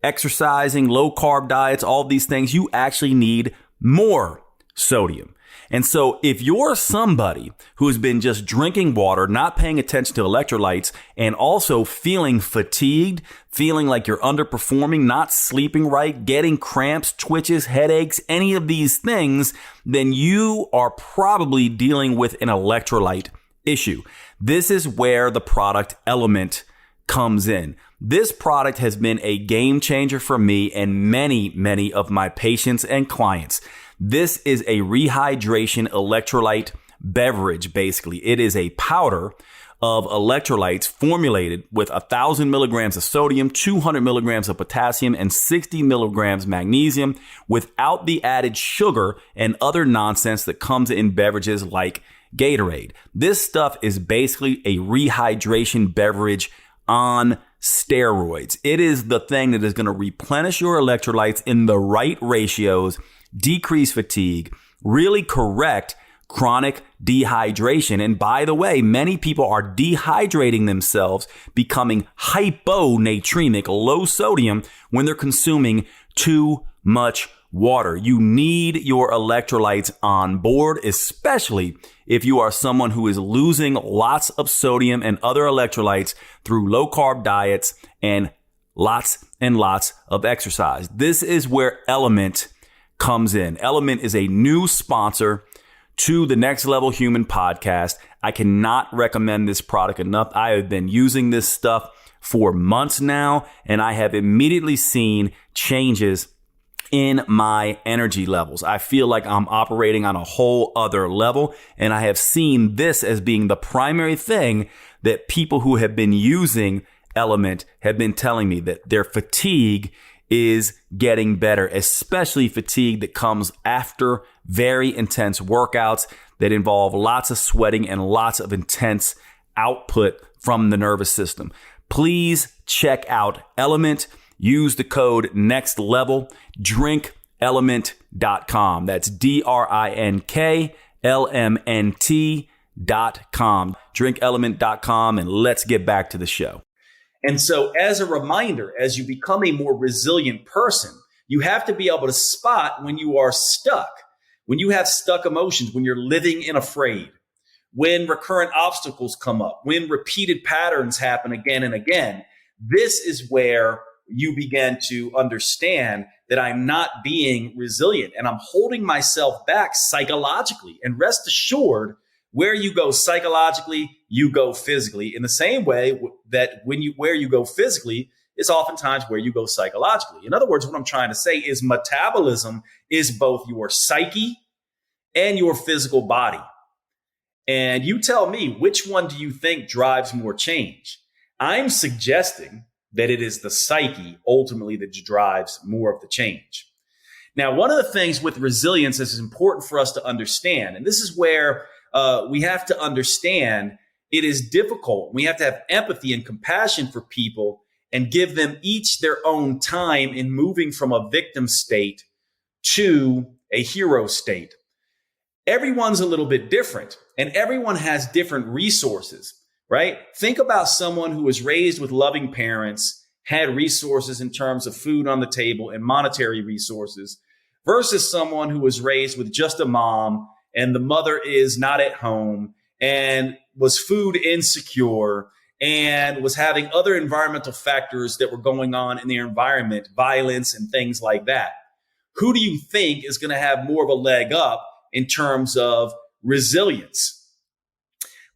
exercising, low carb diets, all these things, you actually need more sodium. And so if you're somebody who's been just drinking water, not paying attention to electrolytes, and also feeling fatigued, feeling like you're underperforming, not sleeping right, getting cramps, twitches, headaches, any of these things, then you are probably dealing with an electrolyte issue. This is where the product Element comes in. This product has been a game changer for me and many of my patients and clients. This is a rehydration electrolyte beverage, basically. It is a powder of electrolytes formulated with 1,000 milligrams of sodium, 200 milligrams of potassium, and 60 milligrams magnesium without the added sugar and other nonsense that comes in beverages like Gatorade. This stuff is basically a rehydration beverage on steroids. It is the thing that is going to replenish your electrolytes in the right ratios, decrease fatigue, really correct chronic dehydration. And by the way, many people are dehydrating themselves, becoming hyponatremic, low sodium, when they're consuming too much water. You need your electrolytes on board, especially if you are someone who is losing lots of sodium and other electrolytes through low carb diets and lots of exercise. This is where Element comes in. Element is a new sponsor to the Next Level Human podcast. I cannot recommend this product enough. I have been using this stuff for months now, and I have immediately seen changes in my energy levels. I feel like I'm operating on a whole other level, and I have seen this as being the primary thing that people who have been using Element have been telling me, that their fatigue is getting better, especially fatigue that comes after very intense workouts that involve lots of sweating and lots of intense output from the nervous system. Please check out Element. Use the code NEXTLEVEL, drinkelement.com. That's DRINKLMNT.com. Drinkelement.com, and let's get back to the show. And so as a reminder, as you become a more resilient person, you have to be able to spot when you are stuck, when you have stuck emotions, when you're living in afraid, when recurrent obstacles come up, when repeated patterns happen again and again. This is where you begin to understand that I'm not being resilient and I'm holding myself back psychologically. And rest assured, where you go psychologically, you go physically, in the same way that where you go physically is oftentimes where you go psychologically. In other words, what I'm trying to say is metabolism is both your psyche and your physical body. And you tell me, which one do you think drives more change? I'm suggesting that it is the psyche ultimately that drives more of the change. Now, one of the things with resilience that is important for us to understand, and this is where we have to understand it is difficult. We have to have empathy and compassion for people and give them each their own time in moving from a victim state to a hero state. Everyone's a little bit different, and everyone has different resources, right? Think about someone who was raised with loving parents, had resources in terms of food on the table and monetary resources, versus someone who was raised with just a mom and the mother is not at home and was food insecure and was having other environmental factors that were going on in their environment, violence and things like that. Who do you think is going to have more of a leg up in terms of resilience?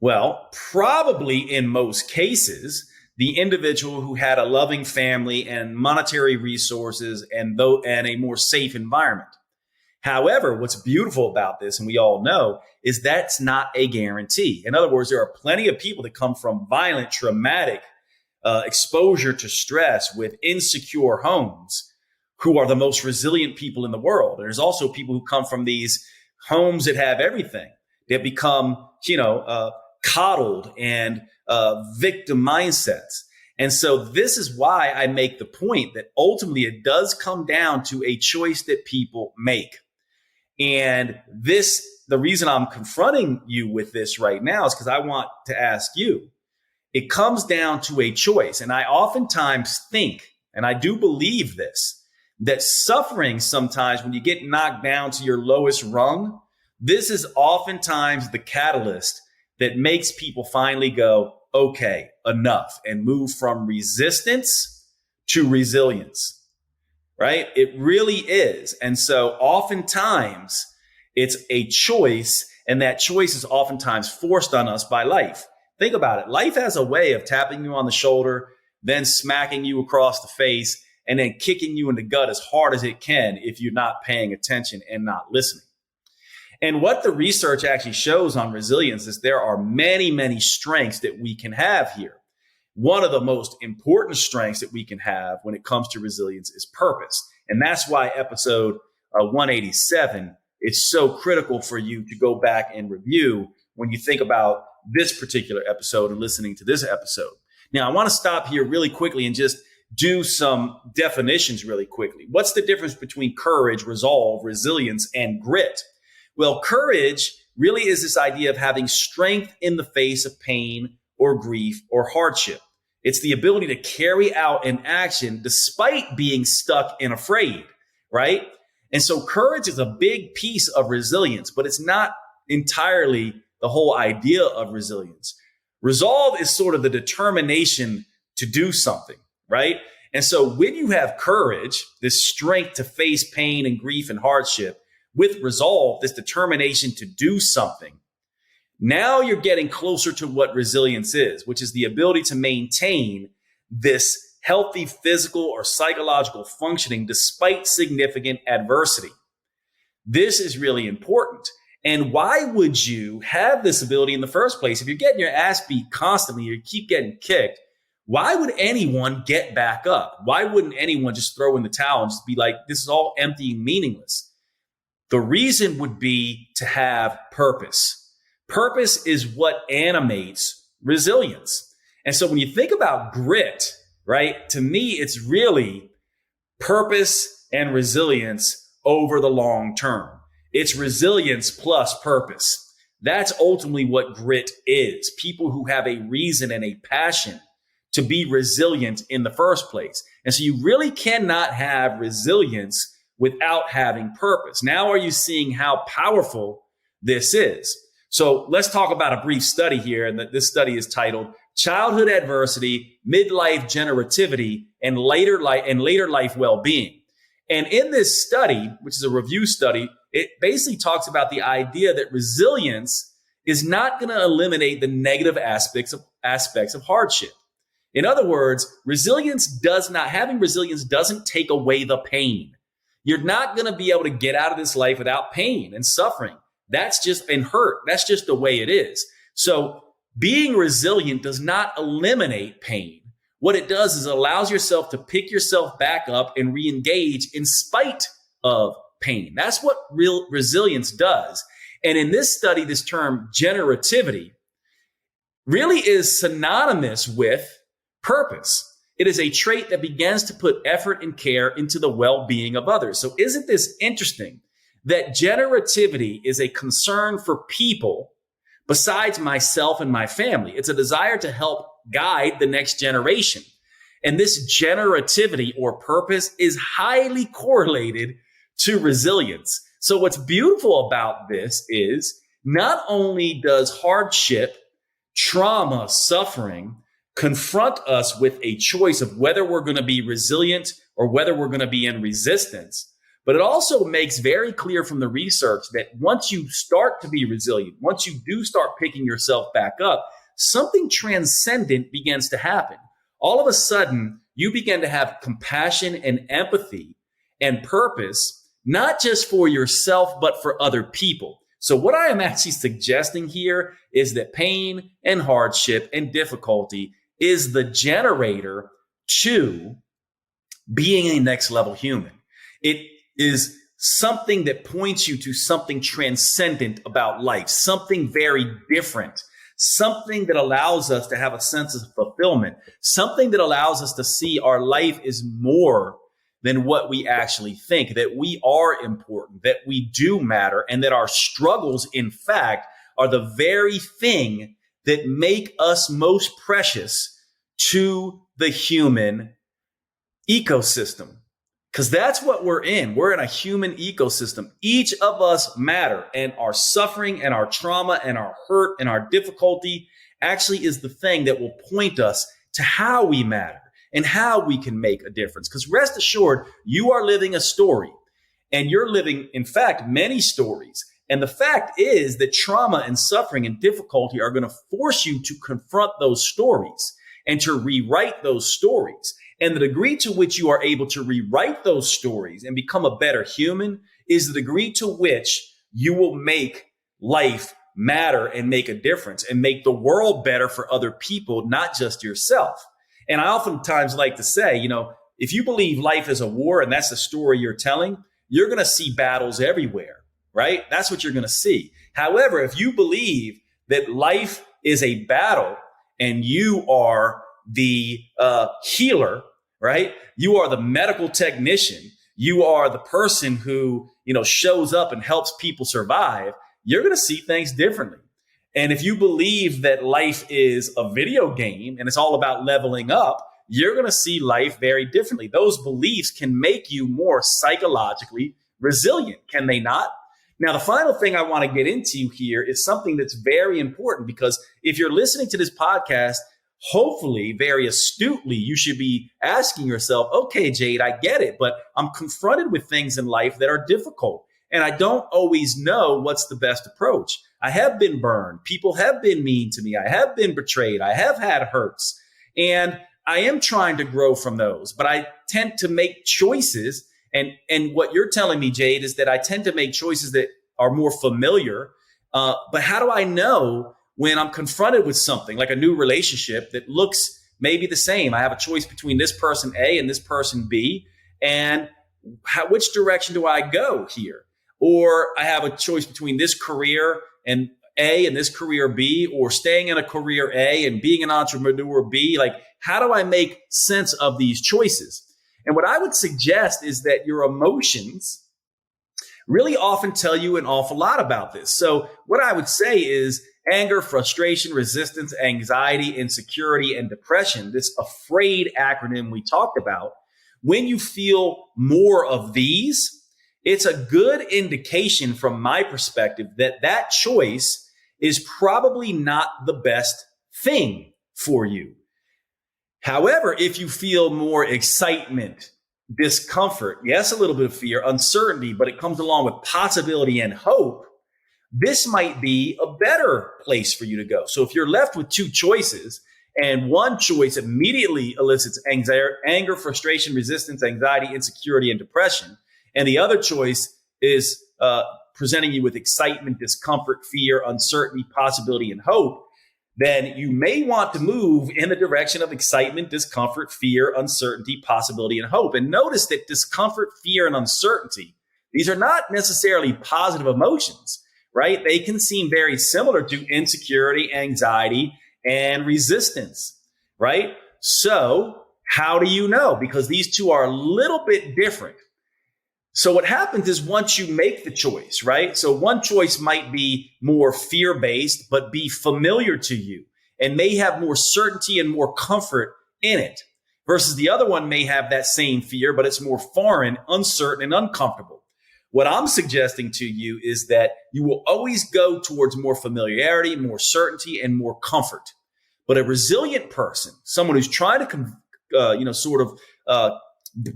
Well, probably in most cases, the individual who had a loving family and monetary resources and a more safe environment. However, what's beautiful about this, and we all know, is that's not a guarantee. In other words, there are plenty of people that come from violent, traumatic exposure to stress with insecure homes who are the most resilient people in the world. There's also people who come from these homes that have everything, that become, coddled and victim mindsets. And so this is why I make the point that ultimately it does come down to a choice that people make. And the reason I'm confronting you with this right now is because I want to ask you, it comes down to a choice. And I oftentimes think, and I do believe this, that suffering sometimes when you get knocked down to your lowest rung, this is oftentimes the catalyst that makes people finally go, okay, enough, and move from resistance to resilience, right? It really is. And so oftentimes it's a choice, and that choice is oftentimes forced on us by life. Think about it. Life has a way of tapping you on the shoulder, then smacking you across the face, and then kicking you in the gut as hard as it can if you're not paying attention and not listening. And what the research actually shows on resilience is there are many, many strengths that we can have here. One of the most important strengths that we can have when it comes to resilience is purpose. And that's why episode 187 is so critical for you to go back and review when you think about this particular episode and listening to this episode. Now, I want to stop here really quickly and just do some definitions really quickly. What's the difference between courage, resolve, resilience, and grit? Well, courage really is this idea of having strength in the face of pain or grief or hardship. It's the ability to carry out an action despite being stuck and afraid, right? And so courage is a big piece of resilience, but it's not entirely the whole idea of resilience. Resolve is sort of the determination to do something, right? And so when you have courage, this strength to face pain and grief and hardship, with resolve, this determination to do something, now you're getting closer to what resilience is, which is the ability to maintain this healthy physical or psychological functioning despite significant adversity. This is really important. And why would you have this ability in the first place? If you're getting your ass beat constantly, you keep getting kicked, why would anyone get back up? Why wouldn't anyone just throw in the towel and just be like, this is all empty and meaningless? The reason would be to have purpose. Purpose is what animates resilience. And so when you think about grit, right, to me, it's really purpose and resilience over the long term. It's resilience plus purpose. That's ultimately what grit is. People who have a reason and a passion to be resilient in the first place. And so you really cannot have resilience without having purpose. Now are you seeing how powerful this is? So let's talk about a brief study here. And this study is titled Childhood Adversity, Midlife Generativity, and Later Life Well-Being. And in this study, which is a review study, it basically talks about the idea that resilience is not going to eliminate the negative aspects of hardship. In other words, having resilience doesn't take away the pain. You're not going to be able to get out of this life without pain and suffering. And hurt. That's just the way it is. So being resilient does not eliminate pain. What it does is it allows yourself to pick yourself back up and re-engage in spite of pain. That's what real resilience does. And in this study, this term generativity really is synonymous with purpose. It is a trait that begins to put effort and care into the well-being of others. So isn't this interesting that generativity is a concern for people besides myself and my family? It's a desire to help guide the next generation. And this generativity or purpose is highly correlated to resilience. So what's beautiful about this is not only does hardship, trauma, suffering confront us with a choice of whether we're going to be resilient or whether we're going to be in resistance, but it also makes very clear from the research that once you start to be resilient, once you do start picking yourself back up, something transcendent begins to happen. All of a sudden, you begin to have compassion and empathy and purpose, not just for yourself, but for other people. So what I am actually suggesting here is that pain and hardship and difficulty is the generator to being a next level human. It is something that points you to something transcendent about life, something very different, something that allows us to have a sense of fulfillment, something that allows us to see our life is more than what we actually think, that we are important, that we do matter, and that our struggles, in fact, are the very thing that make us most precious to the human ecosystem. Because that's what we're in. We're in a human ecosystem. Each of us matter, and our suffering and our trauma and our hurt and our difficulty actually is the thing that will point us to how we matter and how we can make a difference. Because rest assured, you are living a story, and you're living, in fact, many stories. And the fact is that trauma and suffering and difficulty are going to force you to confront those stories and to rewrite those stories. And the degree to which you are able to rewrite those stories and become a better human is the degree to which you will make life matter and make a difference and make the world better for other people, not just yourself. And I oftentimes like to say, if you believe life is a war and that's the story you're telling, you're going to see battles everywhere, right? That's what you're going to see. However, if you believe that life is a battle and you are the healer, right? You are the medical technician. You are the person who, shows up and helps people survive. You're going to see things differently. And if you believe that life is a video game and it's all about leveling up, you're going to see life very differently. Those beliefs can make you more psychologically resilient, can they not? Now, the final thing I want to get into here is something that's very important, because if you're listening to this podcast, hopefully very astutely, you should be asking yourself, okay, Jade, I get it, but I'm confronted with things in life that are difficult, and I don't always know what's the best approach. I have been burned. People have been mean to me. I have been betrayed. I have had hurts, and I am trying to grow from those, but I tend to make choices. And what you're telling me, Jade, is that I tend to make choices that are more familiar. But how do I know when I'm confronted with something like a new relationship that looks maybe the same? I have a choice between this person A and this person B. And which direction do I go here? Or I have a choice between this career and A and this career B, or staying in a career A and being an entrepreneur B. Like, how do I make sense of these choices? And what I would suggest is that your emotions really often tell you an awful lot about this. So what I would say is anger, frustration, resistance, anxiety, insecurity, and depression, this AFRAID acronym we talked about, when you feel more of these, it's a good indication from my perspective that that choice is probably not the best thing for you. However, if you feel more excitement, discomfort, yes, a little bit of fear, uncertainty, but it comes along with possibility and hope, this might be a better place for you to go. So if you're left with two choices, and one choice immediately elicits anger, frustration, resistance, anxiety, insecurity, and depression, and the other choice is presenting you with excitement, discomfort, fear, uncertainty, possibility, and hope, then you may want to move in the direction of excitement, discomfort, fear, uncertainty, possibility, and hope. And notice that discomfort, fear, and uncertainty, these are not necessarily positive emotions, right? They can seem very similar to insecurity, anxiety, and resistance, right? So how do you know? Because these two are a little bit different. So what happens is once you make the choice, right? So one choice might be more fear-based, but be familiar to you and may have more certainty and more comfort in it, versus the other one may have that same fear, but it's more foreign, uncertain, and uncomfortable. What I'm suggesting to you is that you will always go towards more familiarity, more certainty, and more comfort. But a resilient person, someone who's trying to,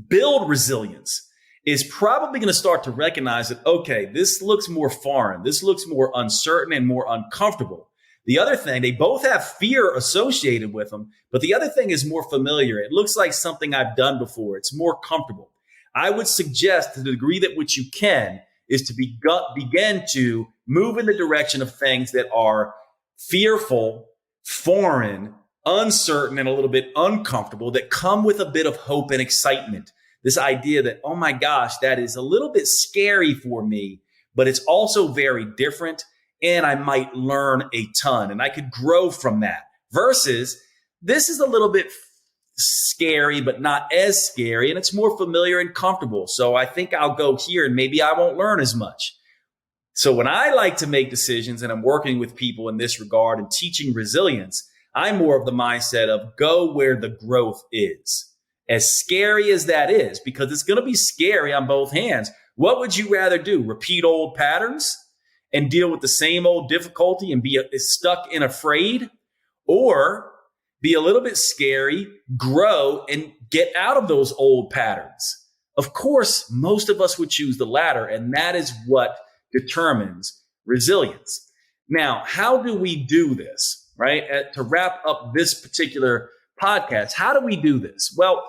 build resilience, is probably going to start to recognize that, okay, this looks more foreign. This looks more uncertain and more uncomfortable. The other thing, they both have fear associated with them, but the other thing is more familiar. It looks like something I've done before. It's more comfortable. I would suggest, to the degree that which you can, is to begin to move in the direction of things that are fearful, foreign, uncertain, and a little bit uncomfortable, that come with a bit of hope and excitement. This idea that, oh my gosh, that is a little bit scary for me, but it's also very different, and I might learn a ton, and I could grow from that. Versus, this is a little bit scary, but not as scary, and it's more familiar and comfortable. So I think I'll go here, and maybe I won't learn as much. So when I like to make decisions, and I'm working with people in this regard and teaching resilience, I'm more of the mindset of go where the growth is. As scary as that is, because it's going to be scary on both hands. What would you rather do? Repeat old patterns and deal with the same old difficulty and be stuck and afraid? Or be a little bit scary, grow, and get out of those old patterns? Of course, most of us would choose the latter, and that is what determines resilience. Now, how do we do this, right? To wrap up this particular podcast, how do we do this? Well,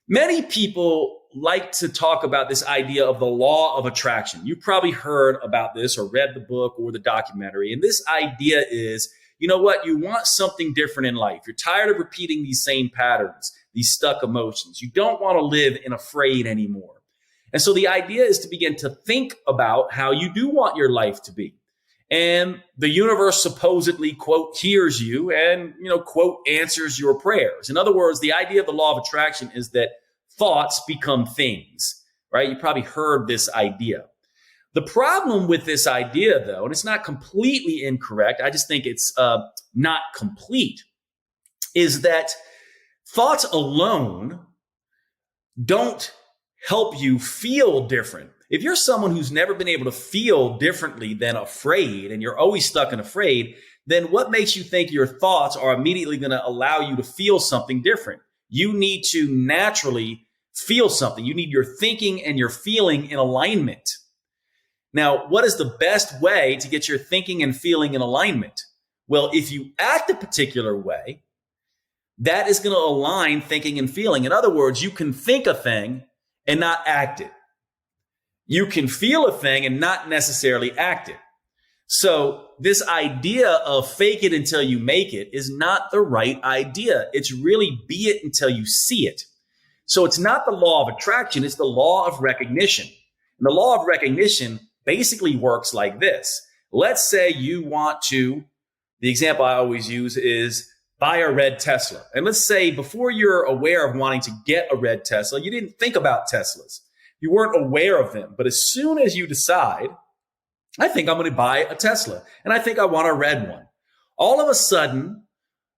many people like to talk about this idea of the law of attraction. You probably heard about this or read the book or the documentary. And this idea is, you know what? You want something different in life. You're tired of repeating these same patterns, these stuck emotions. You don't want to live in afraid anymore. And so the idea is to begin to think about how you do want your life to be. And the universe supposedly, quote, hears you and, quote, answers your prayers. In other words, the idea of the law of attraction is that thoughts become things, right? You probably heard this idea. The problem with this idea, though, and it's not completely incorrect, I just think it's not complete, is that thoughts alone don't help you feel different. If you're someone who's never been able to feel differently than afraid, and you're always stuck in afraid, then what makes you think your thoughts are immediately going to allow you to feel something different? You need to naturally feel something. You need your thinking and your feeling in alignment. Now, what is the best way to get your thinking and feeling in alignment? Well, if you act a particular way, that is going to align thinking and feeling. In other words, you can think a thing and not act it. You can feel a thing and not necessarily act it. So this idea of fake it until you make it is not the right idea. It's really be it until you see it. So it's not the law of attraction. It's the law of recognition. And the law of recognition basically works like this. Let's say you want to, the example I always use is buy a red Tesla. And let's say before you're aware of wanting to get a red Tesla, you didn't think about Teslas. You weren't aware of them. But as soon as you decide, I think I'm going to buy a Tesla and I think I want a red one, all of a sudden,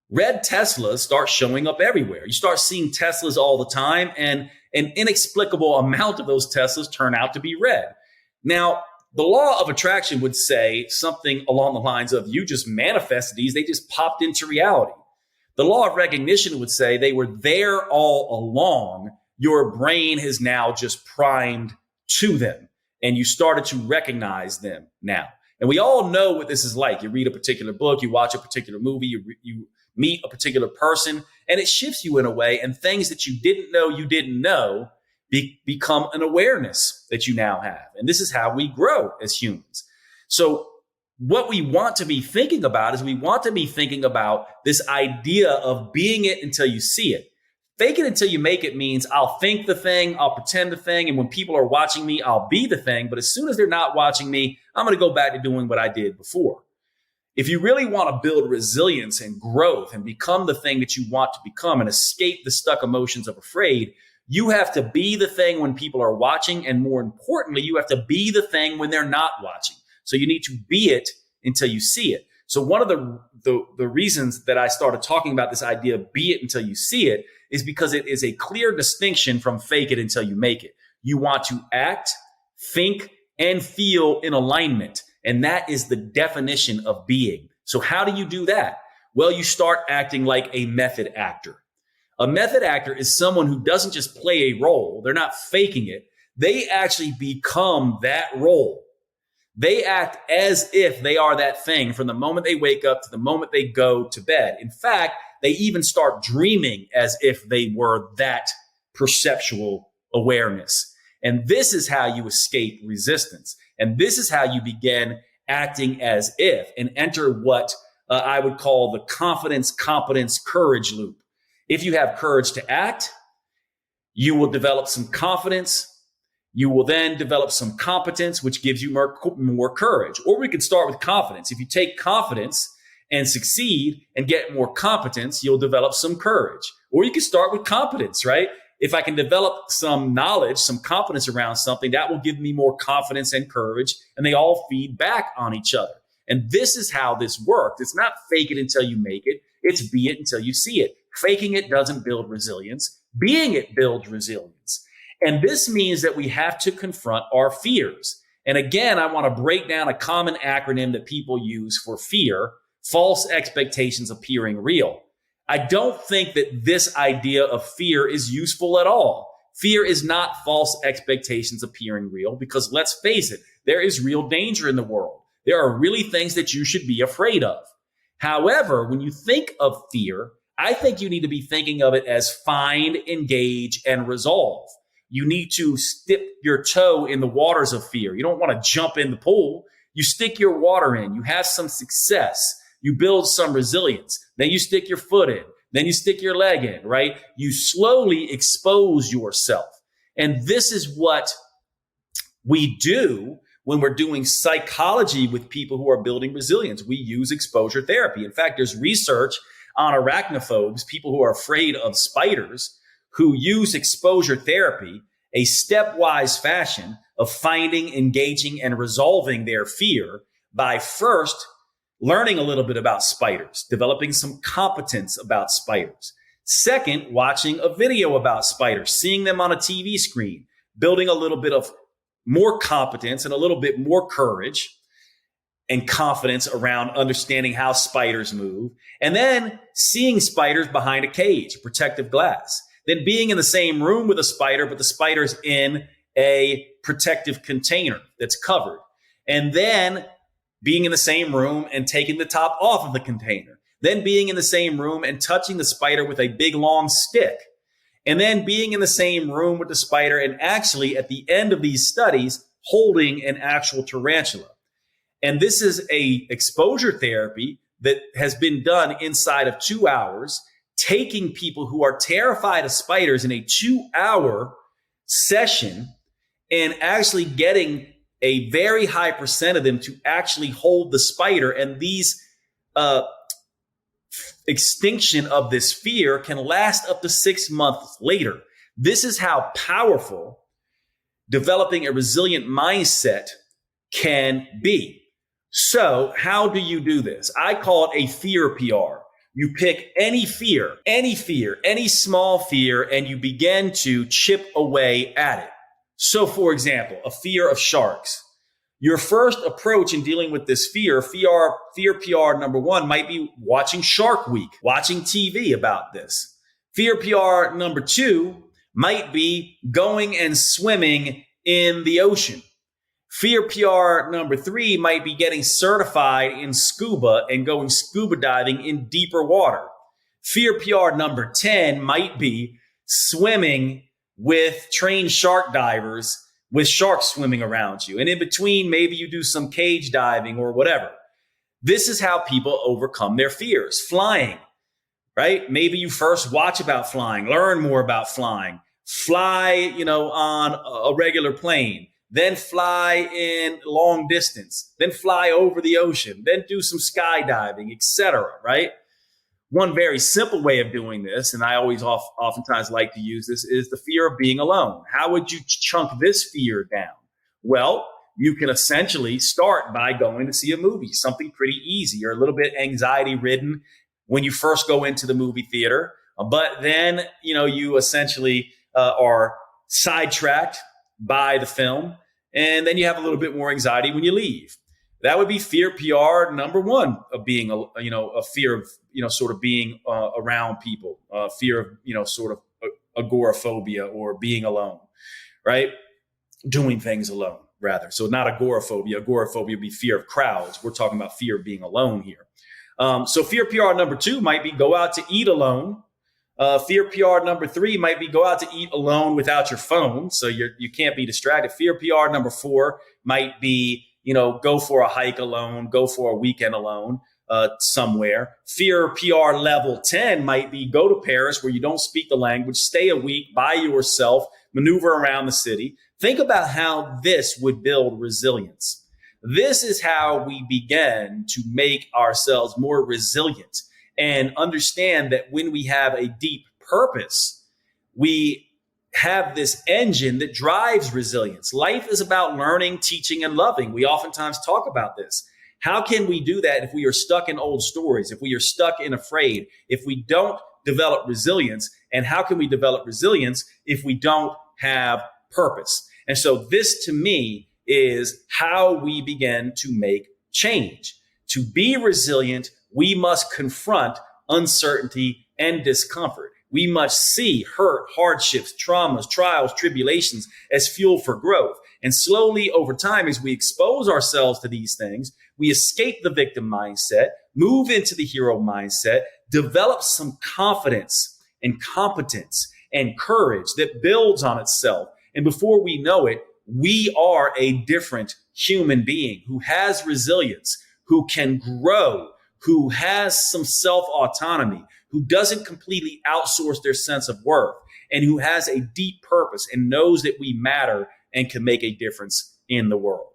red Teslas start showing up everywhere. You start seeing Teslas all the time, and an inexplicable amount of those Teslas turn out to be red. Now, the law of attraction would say something along the lines of you just manifested these, they just popped into reality. The law of recognition would say they were there all along. Your brain has now just primed to them, and you started to recognize them now. And we all know what this is like. You read a particular book, you watch a particular movie, you meet a particular person, and it shifts you in a way, and things that you didn't know become an awareness that you now have. And this is how we grow as humans. So what we want to be thinking about is we want to be thinking about this idea of being it until you see it. Fake it until you make it means I'll think the thing, I'll pretend the thing, and when people are watching me, I'll be the thing. But as soon as they're not watching me, I'm going to go back to doing what I did before. If you really want to build resilience and growth and become the thing that you want to become and escape the stuck emotions of afraid, you have to be the thing when people are watching. And more importantly, you have to be the thing when they're not watching. So you need to be it until you see it. So one of the reasons that I started talking about this idea of be it until you see it is because it is a clear distinction from fake it until you make it. You want to act, think, and feel in alignment. And that is the definition of being. So how do you do that? Well, you start acting like a method actor. A method actor is someone who doesn't just play a role. They're not faking it. They actually become that role. They act as if they are that thing from the moment they wake up to the moment they go to bed. In fact, they even start dreaming as if they were that perceptual awareness. And this is how you escape resistance. And this is how you begin acting as if and enter what I would call the confidence, competence, courage loop. If you have courage to act, you will develop some confidence. You will then develop some competence, which gives you more courage. Or we could start with confidence. If you take confidence and succeed and get more competence, you'll develop some courage. Or you can start with competence, right? If I can develop some knowledge, some competence around something, that will give me more confidence and courage, and they all feed back on each other. And this is how this works. It's not fake it until you make it. It's be it until you see it. Faking it doesn't build resilience. Being it builds resilience. And this means that we have to confront our fears. And again, I want to break down a common acronym that people use for fear: false expectations appearing real. I don't think that this idea of fear is useful at all. Fear is not false expectations appearing real, because let's face it, there is real danger in the world. There are really things that you should be afraid of. However, when you think of fear, I think you need to be thinking of it as find, engage, and resolve. You need to dip your toe in the waters of fear. You don't want to jump in the pool. You stick your water in. You have some success. You build some resilience. Then you stick your foot in. Then you stick your leg in, right? You slowly expose yourself. And this is what we do when we're doing psychology with people who are building resilience. We use exposure therapy. In fact, there's research on arachnophobes, people who are afraid of spiders, who use exposure therapy, a stepwise fashion of finding, engaging, and resolving their fear by first learning a little bit about spiders, developing some competence about spiders. Second, watching a video about spiders, seeing them on a TV screen, building a little bit of more competence and a little bit more courage and confidence around understanding how spiders move. And then seeing spiders behind a cage, protective glass. Then being in the same room with a spider, but the spider's in a protective container that's covered. And then being in the same room and taking the top off of the container. Then being in the same room and touching the spider with a big long stick. And then being in the same room with the spider and actually at the end of these studies, holding an actual tarantula. And this is a exposure therapy that has been done inside of 2 hours, taking people who are terrified of spiders in a 2-hour session and actually getting a very high percent of them to actually hold the spider. And these extinction of this fear can last up to 6 months later. This is how powerful developing a resilient mindset can be. So how do you do this? I call it a fear PR. You pick any fear, any small fear, and you begin to chip away at it. So for example, a fear of sharks. Your first approach in dealing with this fear PR number one might be watching Shark Week, watching TV about this. Fear PR number two might be going and swimming in the ocean. Fear PR number three might be getting certified in scuba and going scuba diving in deeper water. Fear PR number 10 might be swimming with trained shark divers with sharks swimming around you. And in between, maybe you do some cage diving or whatever. This is how people overcome their fears. Flying, right? Maybe you first watch about flying, learn more about flying, fly, on a regular plane, then fly in long distance, then fly over the ocean, then do some skydiving, etc., right? One very simple way of doing this, and I always oftentimes like to use this, is the fear of being alone. How would you chunk this fear down? Well, you can essentially start by going to see a movie, something pretty easy or a little bit anxiety ridden when you first go into the movie theater. But then, you essentially are sidetracked by the film, and then you have a little bit more anxiety when you leave. That would be fear PR number one of being, a fear of, sort of being around people, fear of, sort of agoraphobia or being alone, right? Doing things alone, rather. So not agoraphobia. Agoraphobia would be fear of crowds. We're talking about fear of being alone here. So fear PR number two might be go out to eat alone. Fear PR number three might be go out to eat alone without your phone, so you can't be distracted. Fear PR number four might be, go for a hike alone, go for a weekend alone somewhere. Fear PR level 10 might be go to Paris where you don't speak the language, stay a week by yourself, maneuver around the city. Think about how this would build resilience. This is how we begin to make ourselves more resilient and understand that when we have a deep purpose, we have this engine that drives resilience. Life is about learning, teaching, and loving. We oftentimes talk about this. How can we do that if we are stuck in old stories, if we are stuck in afraid, if we don't develop resilience And how can we develop resilience if we don't have purpose? And so this to me is how we begin to make change. To be resilient, we must confront uncertainty and discomfort. We must see hurt, hardships, traumas, trials, tribulations as fuel for growth. And slowly over time, as we expose ourselves to these things, we escape the victim mindset, move into the hero mindset, develop some confidence and competence and courage that builds on itself. And before we know it, we are a different human being who has resilience, who can grow, who has some self-autonomy, who doesn't completely outsource their sense of worth, and who has a deep purpose and knows that we matter and can make a difference in the world.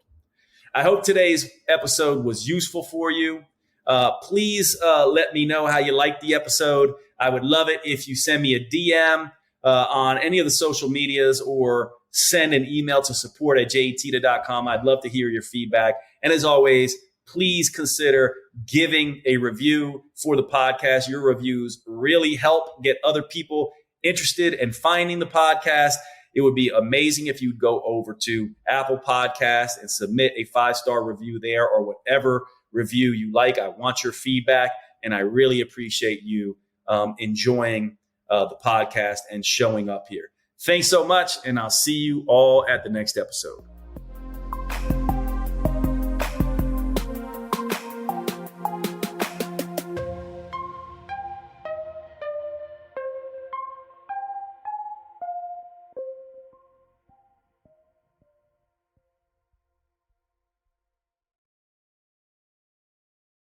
I hope today's episode was useful for you. Please let me know how you liked the episode. I would love it if you send me a DM on any of the social medias or send an email to support@jadeteta.com. I'd love to hear your feedback. And as always, please consider giving a review for the podcast. Your reviews really help get other people interested in finding the podcast. It would be amazing if you'd go over to Apple Podcasts and submit a 5-star review there or whatever review you like. I want your feedback, and I really appreciate you enjoying the podcast and showing up here. Thanks so much, and I'll see you all at the next episode.